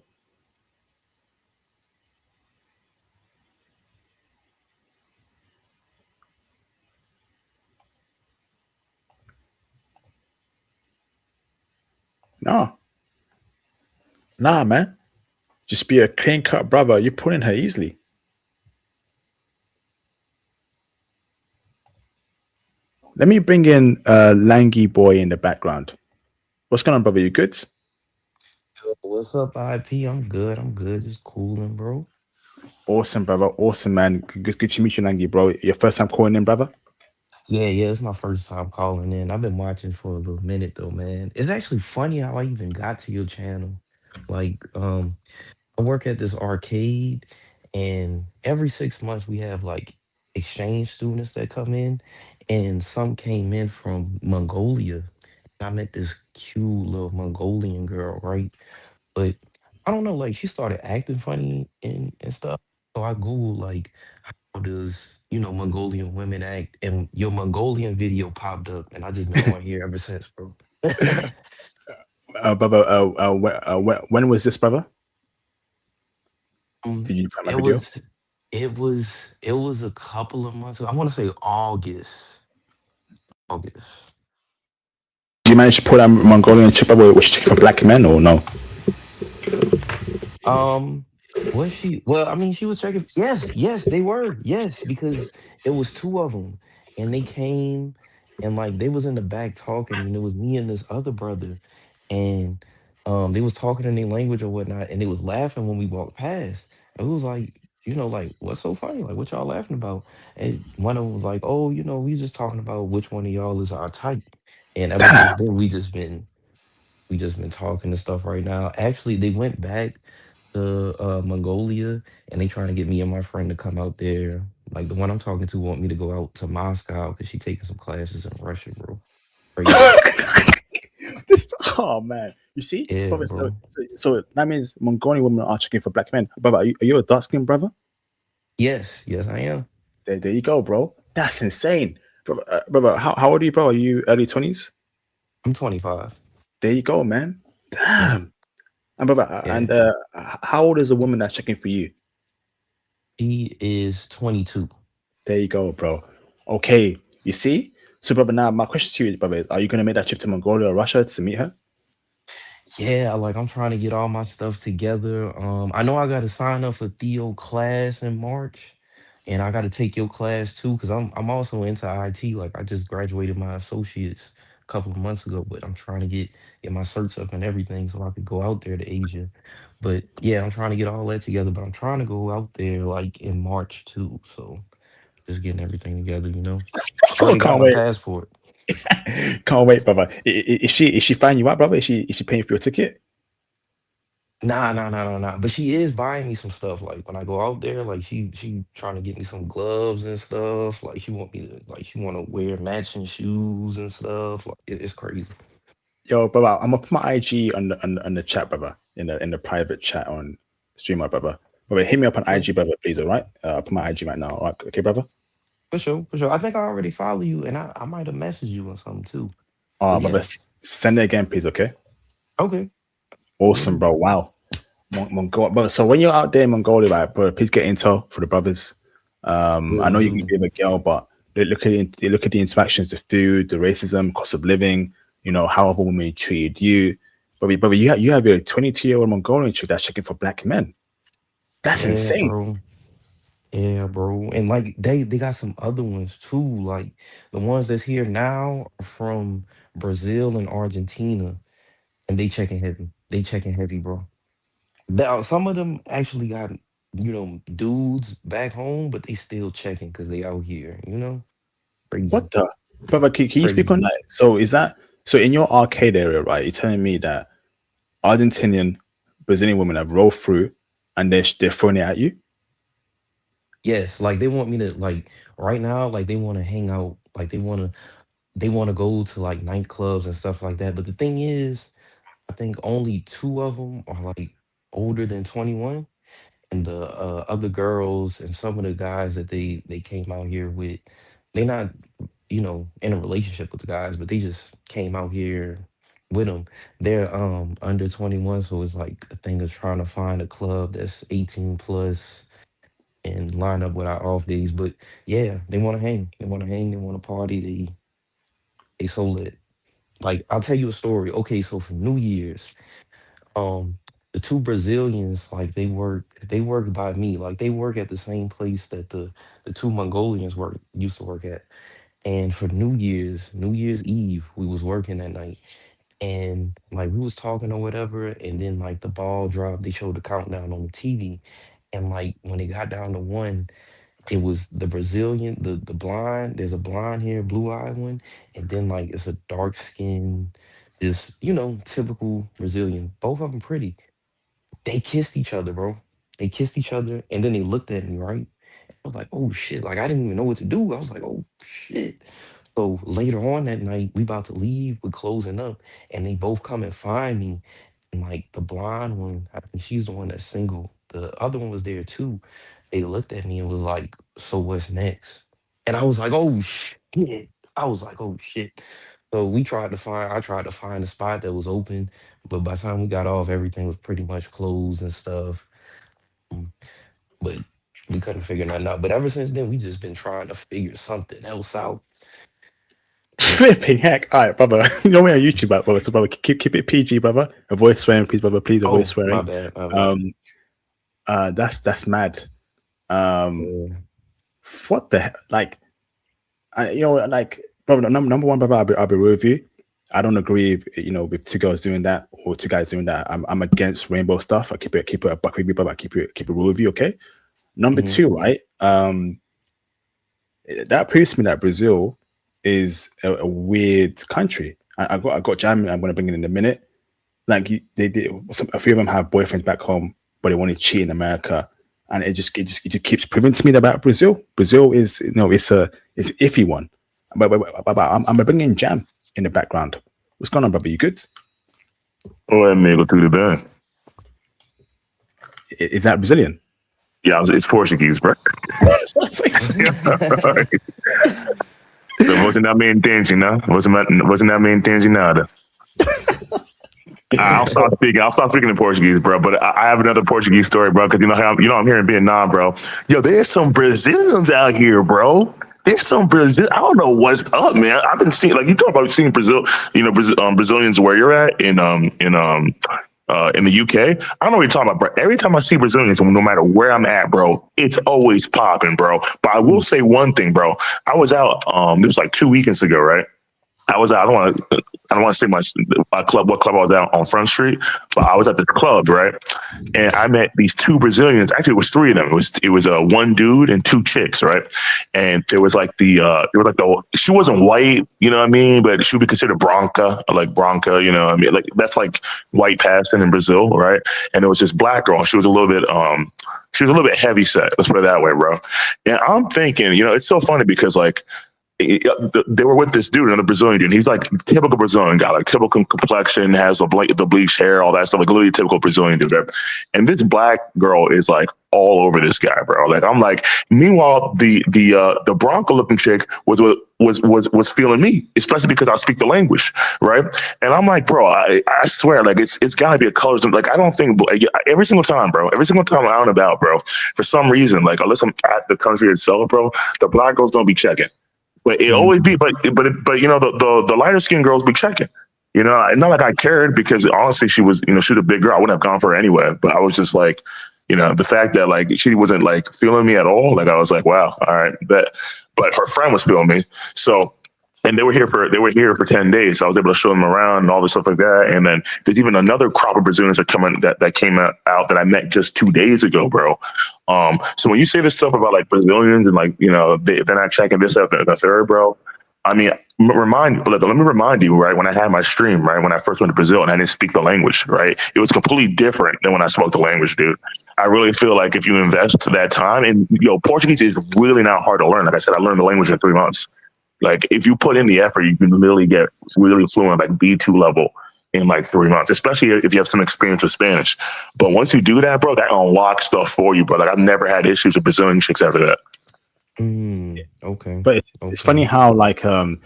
No. Nah, man. Just be a clean cut brother. You're pulling her easily. Let me bring in Langy boy in the background. What's going on, brother? You good? What's up, IP? I'm good. I'm good. Just cooling, bro. Awesome, brother. Awesome, man. Good to meet you, Langy, bro. Your first time calling in, brother? Yeah, it's my first time calling in. I've been watching for a little minute though, man. It's actually funny how I even got to your channel. Like, I work at this arcade, and every 6 months we have like exchange students that come in, and some came in from Mongolia. I met this cute little Mongolian girl, right? But I don't know, like she started acting funny and stuff. So I Googled like how does Mongolian women act, and your Mongolian video popped up, and I just been on here ever since, bro. Brother, when was this, brother? Did you find my It video? was it was a couple of months ago. I want to say August. August. Did you manage to pull that Mongolian chick, brother? Was she for black men or no? Um, was she? Well, I mean, she was checking. Yes, they were. Yes, because it was two of them, and they came, and like they was in the back talking, and it was me and this other brother, and they was talking in their language or whatnot, and they was laughing when we walked past, and it was like, like what's so funny? Like what y'all laughing about? And one of them was like, oh, we just talking about which one of y'all is our type, and ever since then we just been talking and stuff right now. Actually, they went back to Mongolia, and they trying to get me and my friend to come out there. Like the one I'm talking to want me to go out to Moscow because she taking some classes in Russia, bro. Crazy. This, oh man, you see, Yeah, brother. So, bro. so, so that means Mongolian women are checking for black men, brother. Are you a dark skinned brother? Yes, I am. There you go, bro. That's insane, brother. Brother, how old are you, bro? Are you early 20s? I'm 25. There you go, man. Yeah, Damn. And brother, yeah. how old is the woman that's checking for you? He is 22. There you go, bro. Okay, you see. So, brother, now my question to you, brother, is: are you gonna make that trip to Mongolia or Russia to meet her? Yeah, like I'm trying to get all my stuff together. I know I got to sign up for Theo class in March, and I got to take your class too because I'm also into IT. Like I just graduated my associates a couple of months ago, but I'm trying to get my certs up and everything so I could go out there to Asia. But yeah, I'm trying to get all that together. But I'm trying to go out there like in March too. So just getting everything together, Oh, Already got can't my wait. passport. Can't wait, brother. Is she flying you out, brother? Is she paying for your ticket? Nah. But she is buying me some stuff. Like when I go out there, like she trying to get me some gloves and stuff. Like she want to wear matching shoes and stuff. Like it's crazy. Yo, brother, I'm gonna put my IG on the chat, brother, in the private chat on Streamer, brother. Brother, hit me up on Yeah, IG, brother, please. All right, I'll put my IG right now. All right, okay, brother. for sure, for sure. I think I already follow you, and I might have messaged you or something too. But Brother, yeah, send it again, please. Okay. okay. Will Awesome, do. bro. Wow. Mongolia, brother. So when you're out there in Mongolia, right, bro, please get intel for the brothers. I Will know you can do. be a girl, but look at the interactions, the food, the racism, cost of living. How other women treated you. Brother, you have a 22-year-old Mongolian chick that's checking for black men. That's Yeah, insane. bro. Yeah, bro. And like they got some other ones too. Like the ones that's here now are from Brazil and Argentina, and they checking heavy. They checking heavy, bro. Some of them actually got, dudes back home, but they still checking because they out here, Crazy. What the? Brother, can you speak on Crazy. that? So is that so in your arcade area, right? You're telling me that Argentinian, Brazilian women have rolled through and they're throwing it at you? Yes, like they want me to like right now, like they want to hang out, like they want to go to like nightclubs and stuff like that. But the thing is, I think only two of them are like older than 21, and the other girls and some of the guys that they came out here with, they not in a relationship with the guys, but they just came out here with them. They're under 21, so it's like a thing of trying to find a club that's 18 plus and line up with our off days. But yeah, they want to hang. They want to hang. They want to party. They so lit. Like I'll tell you a story. Okay, so for New Year's, um, the two Brazilians, like they work by me. Like they work at the same place that the two Mongolians used to work at. And for New Year's Eve, we was working that night. And like we was talking or whatever, and then like the ball dropped, they showed the countdown on the TV. And like when it got down to one, it was the Brazilian, the blonde, there's a blonde hair, blue-eyed one, and then like it's a dark skin, this, typical Brazilian. Both of them pretty. They kissed each other, bro. They kissed each other, and then they looked at me, right? I was like, oh shit. Like I didn't even know what to do. I was like, oh shit. So later on that night, we about to leave, we're closing up, and they both come and find me. And like the blonde one, I think she's the one that's single. The other one was there too. They looked at me and was like, so what's next? And I was like, oh shit. I was like, oh shit. So I tried to find a spot that was open, but by the time we got off, everything was pretty much closed and stuff. Mm, But we couldn't figure nothing out. But ever since then, we just been trying to figure something else out. Flipping heck. All right, brother. You know we're on YouTube, brother. So, brother, keep it PG, brother. Avoid swearing, please, brother. Please avoid swearing. My bad. My bad. That's mad. Yeah. What the heck? Like, brother, number one, brother, I'll be real with you. I don't agree, with two girls doing that or two guys doing that. I'm against rainbow stuff. I keep it a buck with you, brother. I keep it real with you, okay? Number two, right? That proves to me that Brazil is a weird country. I got Jam. I'm gonna bring it in a minute. Like a few of them have boyfriends back home, but they want to cheat in America, and it just keeps proving to me about Brazil. Brazil is it's an iffy one. But I'm bringing Jam in the background. What's going on, brother? You good? Oh, amigo, tudo bem? Is that Brazilian? Yeah, it's Portuguese, bro. So você não me entende, né? Você não me entende nada. I'll stop speaking in Portuguese, bro. But I have another Portuguese story, bro. Because I'm here in Vietnam, bro. Yo, there's some Brazilians out here, bro. There's some Brazil. I don't know what's up, man. I've been seeing, like, you talk about seeing Brazilians where you're at in the UK. I don't know what you're talking about, bro. Every time I see Brazilians, no matter where I'm at, bro, it's always popping, bro. But I will say one thing, bro. I was out. It was like 2 weekends ago, right? I was out. I don't want to say what club I was at on Front Street, but I was at the club, right? And I met these two Brazilians. Actually, it was three of them. It was one dude and two chicks, right? And there was she wasn't white, you know what I mean? But she would be considered branca, you know what I mean? Like that's like white passing in Brazil, right? And it was this black girl. She was a little bit heavy set. Let's put it that way, bro. And I'm thinking, it's so funny because like, they were with this dude, another Brazilian dude. He's like typical Brazilian guy, like typical complexion, has the bleached hair, all that stuff, like literally typical Brazilian dude. Right? And this black girl is like all over this guy, bro. Like I'm like, meanwhile, the Bronco looking chick was feeling me, especially because I speak the language, right? And I'm like, bro, I swear, like it's gotta be a color. Like I don't think every single time I'm out and about, bro, for some reason, like unless I'm at the country itself, bro, the black girls don't be checking. But it always be, but the lighter skinned girls be checking. Not like I cared because honestly, she was a big girl. I wouldn't have gone for her anyway. But I was just like, the fact that like she wasn't like feeling me at all. Like I was like, wow, all right, but her friend was feeling me. So. And they were here for 10 days. So I was able to show them around and all this stuff like that. And then there's even another crop of Brazilians that came out that I met just 2 days ago, bro. So when you say this stuff about like Brazilians and like, they're not checking this up and the third, bro. I mean, let me remind you, right? When I had my stream, right? When I first went to Brazil and I didn't speak the language, right? It was completely different than when I spoke the language, dude. I really feel like if you invest that time and Portuguese is really not hard to learn. Like I said, I learned the language in 3 months. Like if you put in the effort, you can literally get really fluent, like B2 level in like 3 months, especially if you have some experience with Spanish. But once you do that, bro, that unlocks stuff for you, bro. Like I've never had issues with Brazilian chicks after that. Okay. But it's funny how like you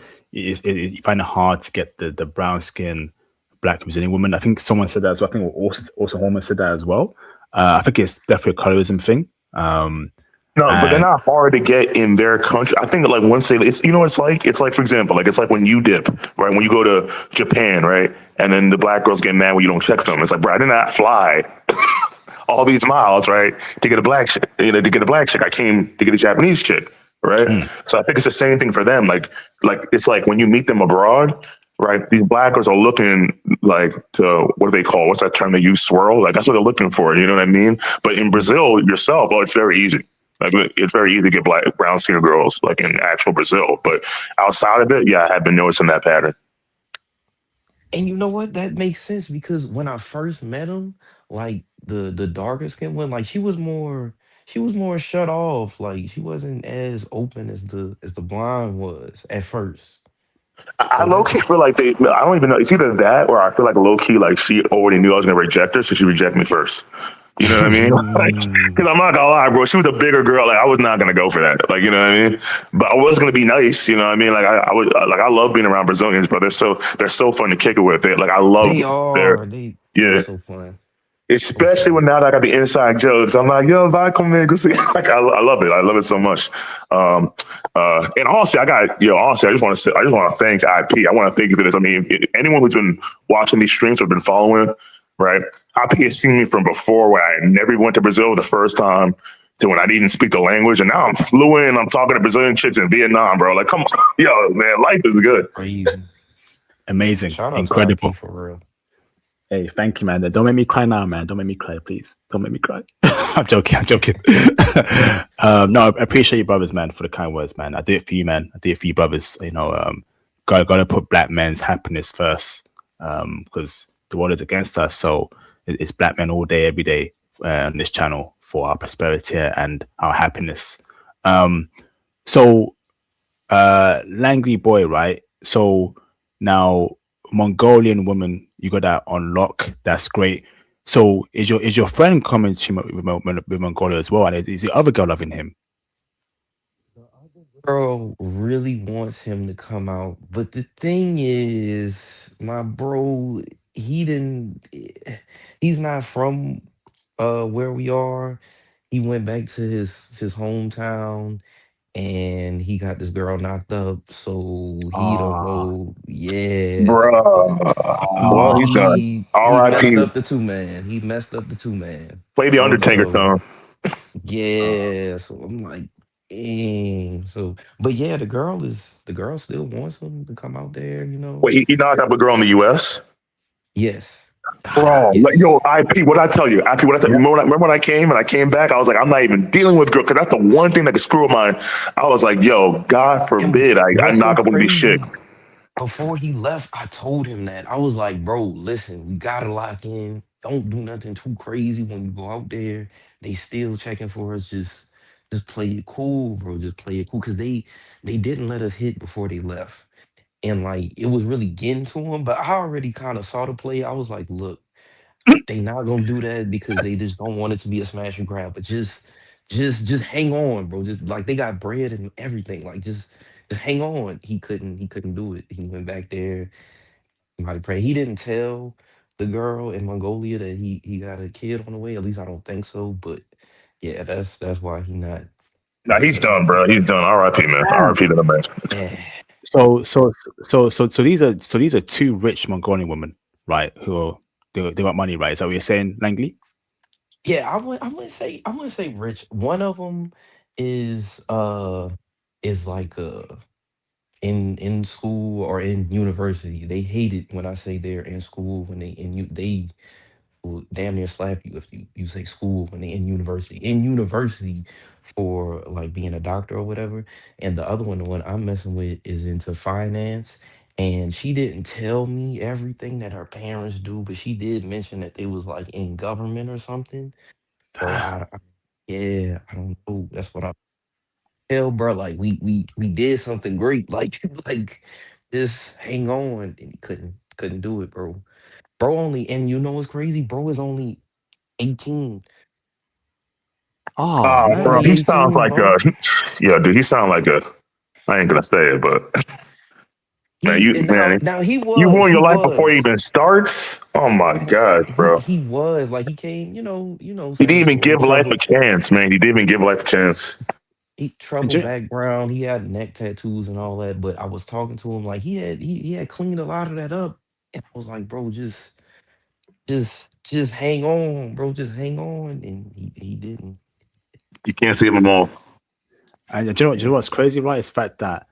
find it hard to get the brown skin black Brazilian woman. I think someone said that as well. I think also Homer said that as well. I think it's definitely a colorism thing. No, but they're not hard to get in their country. I think like once it's like for example, like it's like when you dip, right? When you go to Japan, right? and then the black girls get mad when you don't check them. It's like, bro, I did not fly all these miles, right, to get a black chick. To get a black chick, I came to get a Japanese chick, right? So I think it's the same thing for them. Like it's like when you meet them abroad, right? These black girls are looking like to what do they call? What's that term they use? Swirl. Like that's what they're looking for. You know what I mean? But in Brazil yourself, it's very easy. Like it's very easy to get brown skin girls like in actual Brazil. But outside of it, yeah, I have been noticing that pattern. And you know what? That makes sense because when I first met him, like the darker skin one, like she was more shut off. Like she wasn't as open as the blonde was at first. I low key feel like I don't even know. It's either that or I feel like low key like she already knew I was gonna reject her, so she rejected me first. You know what I mean? Because I'm not gonna lie, bro. She was a bigger girl. Like I was not gonna go for that. Like you know what I mean? But I was gonna be nice. You know what I mean? Like I love being around Brazilians, bro. They're so fun to kick it with. Like I love They are. They're so fun. Especially when now that I got the inside jokes, I'm like, yo, vai comigo. Like I love it. I love it so much. And honestly, I just want to thank IP. I want to thank you for this. I mean, anyone who's been watching these streams or been following, right? IP has seen me from before where I never went to Brazil the first time to when I didn't even speak the language, and now I'm fluent. I'm talking to Brazilian chicks in Vietnam, bro. Like, come on, yo, man, life is good. Crazy, amazing, shout out incredible, to IP for real. Hey, thank you, man. Don't make me cry now, man. Don't make me cry, please. Don't make me cry. I'm joking. No, I appreciate you, brothers, man, for the kind words, man. I do it for you, man. I do it for you, brothers. You know, gotta put black men's happiness first, because the world is against us. So it's black men all day, every day on this channel for our prosperity and our happiness. So, Langley boy, right? So now Mongolian woman, you got that on lock. That's great. So is your friend coming to with Mongolia as well? And is the other girl loving him? Girl really wants him to come out, but the thing is, my bro, he's not from where we are. He went back to his hometown and he got this girl knocked up, so he don't know. Yeah, Bro. Well, he's done. he R.I.P. messed up the two man. He messed up the two man. Play the So Undertaker song. yeah, so I'm like, dang. So, but yeah, the girl still wants him to come out there. You know. Wait, he knocked up a girl in the U.S.? Yes. Bro, Yes. yo, IP, what I tell you? IP, what I tell you? Remember when I came and I came back? I was like, I'm not even dealing with girls because that's the one thing that could screw up mine. I was like, yo, God forbid I What's knock so up one of these crazy? chicks. Before he left, I told him that. I was like, bro, listen, we gotta lock in. Don't do nothing too crazy when you go out there. They still checking for us. Just play it cool, bro. Just play it cool. Cause they didn't let us hit before they left. And like it was really getting to him. But I already kind of saw the play. I was like, look, they not gonna do that because they just don't want it to be a smash and grab. But just hang on, bro. Just like they got bread and everything. Like just hang on. He couldn't do it. He went back there. Somebody pray. He didn't tell the girl in Mongolia that he got a kid on the way. At least I don't think so. But yeah, that's why he not. Nah, he's done, bro. He's done. R.I.P. man. R.I.P. to the man. Yeah. So these are two rich Mongolian women, right? Who they got money, right? Is that what you're saying, Langley? Yeah, I wouldn't say rich. One of them is like in school or in university. They hate it when I say they're in school when they will damn near slap you if you say school when they in university. In university for like being a doctor or whatever. And the other one, the one I'm messing with, is into finance. And she didn't tell me everything that her parents do, but she did mention that they was like in government or something. So yeah, I don't know. That's what I tell, bro. Like we did something great. Like like just hang on. And he couldn't do it, bro. Bro only, and you know what's crazy? Bro is only 18. Oh He Bro, only he man. sounds 18, like bro. yeah, dude, he sounds like I ain't gonna say it, but man, And now you ruin your life before it even starts. Oh my God, bro. he was like he came, He didn't saying even from a give life a chance, man. He didn't even give life a chance. trouble background. He had neck tattoos and all that. But I was talking to him like he had cleaned a lot of that up. And I was like, bro, just hang on, bro, just hang on. And he didn't. You can't save them all. And do you know what's crazy, right? It's the fact that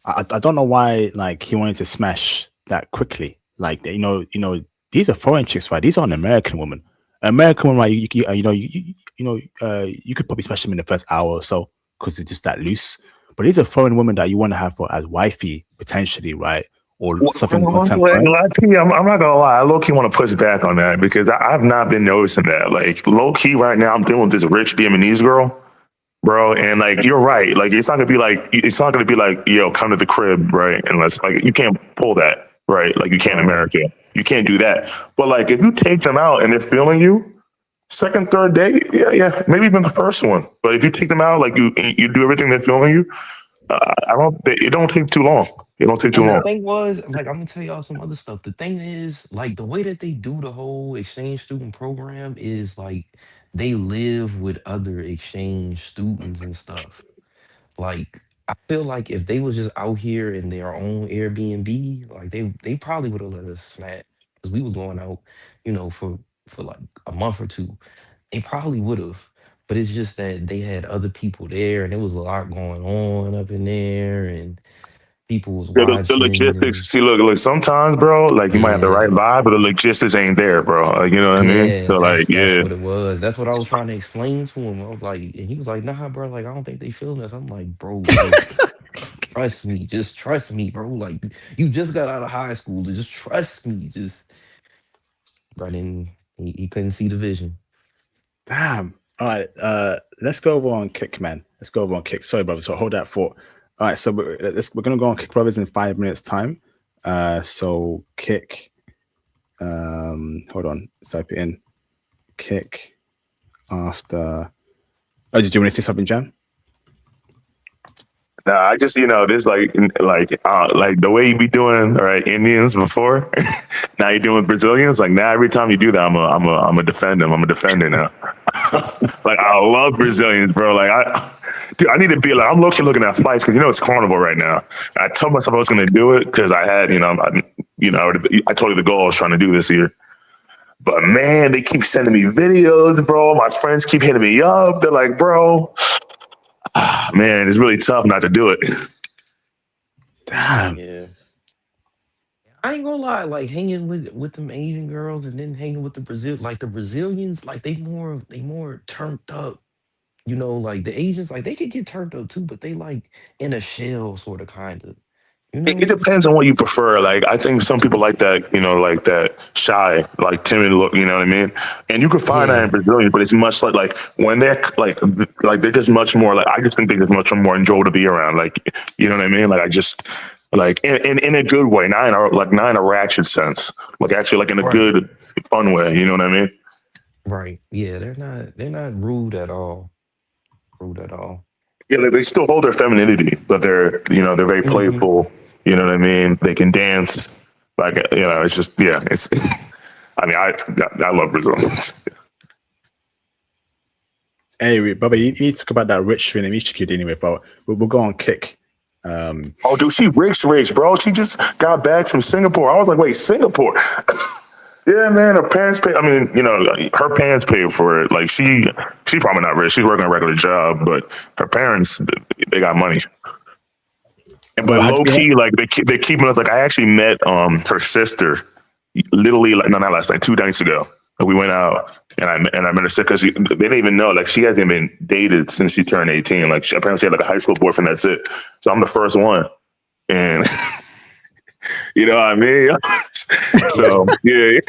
I don't know why like he wanted to smash that quickly. Like these are foreign chicks, right? These aren't American women. American women, right? You could probably smash them in the first hour or so because they're just that loose. But these are foreign women that you want to have as wifey potentially, right? Or something long term, right? I'm not gonna lie. I low key want to push back on that because I've not been noticing that. Like low key, right now, I'm dealing with this rich Vietnamese girl, bro. And like, you're right. Like, it's not gonna be like, yo, come to the crib, right? Unless like you can't pull that, right? Like you can't in America. You can't do that. But like, if you take them out and they're feeling you, second, third date, yeah, maybe even the first one. But if you take them out, like you do everything they're feeling you, it don't take too long. It don't take too And the long. thing was, like, I'm gonna tell y'all some other stuff. The thing is, like, the way that they do the whole exchange student program is like they live with other exchange students and stuff. Like, I feel like if they was just out here in their own Airbnb, like they probably would have let us smash because we was going out, for like a month or two. They probably would have. But it's just that they had other people there and there was a lot going on up in there and people was Yeah, the watching logistics. and See, look. Sometimes, bro, like you might have the right yeah. vibe, but the logistics ain't there, bro. Like, you know what I mean? Yeah, So, like, that's yeah, what it was. That's what I was trying to explain to him. I was like, and he was like, nah, bro, like I don't think they feeling this. I'm like, bro, just trust me, bro. Like you just got out of high school. Just trust me. Just right in he couldn't see the vision. Damn. All right. Let's go over on Kick, man. Let's go over on Kick. Sorry, brother. So hold that thought. All right. So we're gonna go on Kick Brothers in 5 minutes time. So Kick. Hold on. Type it in. Kick after. Oh, did you want to say something, Jam? nah, I just, this like the way you be doing, right, Indians before. Now you're doing Brazilians. Like now, every time you do that, I'm a defend them. I'm a defender now. Like I love Brazilians, bro. Like dude, I need to be like, I'm looking at flights because it's carnival right now. I told myself I was going to do it because I had, I told you the goal I was trying to do this year. But man, they keep sending me videos, bro. My friends keep hitting me up. They're like, bro, man, it's really tough not to do it. Damn. Yeah. I ain't gonna lie, like hanging with them Asian girls and then hanging with the Brazilians, like they more turned up. Like the Asians, like they could get turned up too, but they like in a shell, sort of, kind of. It depends on what you prefer. Like, I think some people like that, like that shy, like timid look, you know what I mean? And you can find that in Brazilians, but it's much like when they're like they're just much more like, I just think they're just much more enjoyable to be around. Like, you know what I mean? Like, I just like in a good way, not in a ratchet sense, like actually like in a good, fun way. You know what I mean? Right. Yeah, they're not rude at all. Yeah, like, they still hold their femininity, but they're very playful. You know what I mean? They can dance. Like, it's just, yeah, it's, I mean, I love Brazilians. Anyway, Bubba, you need to talk about that rich Vietnamese kid anyway, but we'll go on Kick. Oh, dude, she rich, bro. She just got back from Singapore. I was like, wait, Singapore? Yeah, man, her parents pay. I mean, her parents paid for it. Like, she probably not rich. She's working a regular job, but her parents, they got money. But low key, like they keeping us. Like, I actually met her sister, literally like not last night, 2 nights ago. And we went out, and I met her sister because they didn't even know. Like, she hasn't been dated since she turned 18. Like, she apparently had like a high school boyfriend. That's it. So I'm the first one, and you know what I mean. So yeah.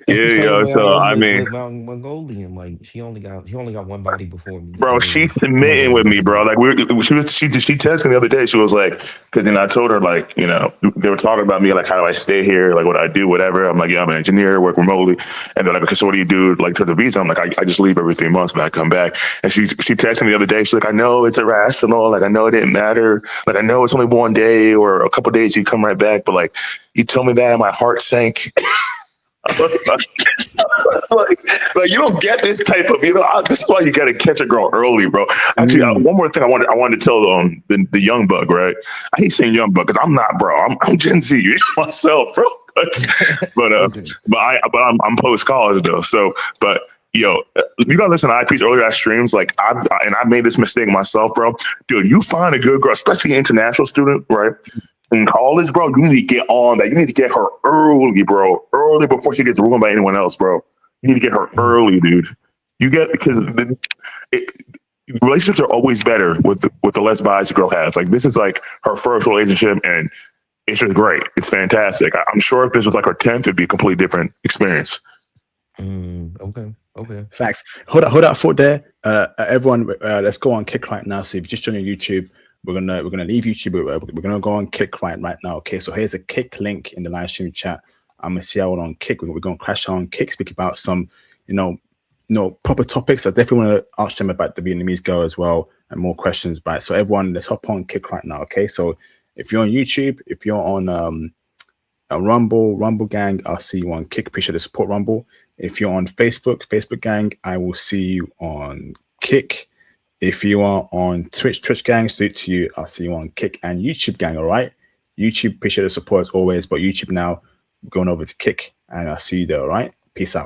Yeah, so I mean, Mongolian, like she only got one body before me. Bro, she's submitting with me, bro. Like she texted me the other day. She was like, because I told her like, they were talking about me, like how do I stay here, like what I do, whatever. I'm like, yeah, I'm an engineer, work remotely, and they're like, okay, so what do you do, like to the visa? I'm like, I just leave every 3 months and I come back. And she texted me the other day. She's like, I know it's irrational, like I know it didn't matter, like I know it's only 1 day or a couple days you come right back, but like you told me that and my heart sank. like you don't get this type of, this is why you got to catch a girl early, bro. Actually, one more thing I wanted to tell the young bug, right? I hate saying young bug because I'm not, bro. I'm Gen Z myself, bro. I'm post college though. So, but yo, you gotta listen to IP's earlier streams. Like I made this mistake myself, bro. Dude, you find a good girl, especially an international student, right? In college, bro, you need to get on that. You need to get her early, bro. Early before she gets ruined by anyone else, bro. You need to get her early, dude. Because relationships are always better with the less bias a girl has. Like this is like her first relationship, and it's just great. It's fantastic. I'm sure if this was like her 10th, it'd be a completely different experience. Okay. Facts. Hold that thought there. Everyone, let's go on Kick right now. So if you just joined YouTube, we're gonna leave YouTube. We're gonna go on Kick right now. Okay, so here's a Kick link in the live stream chat. I'm gonna see how on Kick. We're gonna crash on Kick, speak about some, proper topics. I definitely want to ask them about the Vietnamese girl as well and more questions. Right. So everyone, let's hop on Kick right now. Okay. So if you're on YouTube, if you're on Rumble gang, I'll see you on Kick. Appreciate the support, Rumble. If you're on Facebook gang, I will see you on Kick. If you are on Twitch gang, salute to you. I'll see you on Kick and YouTube gang. All right. YouTube, appreciate the support as always. But YouTube now, going over to Kick, and I'll see you there. All right. Peace out.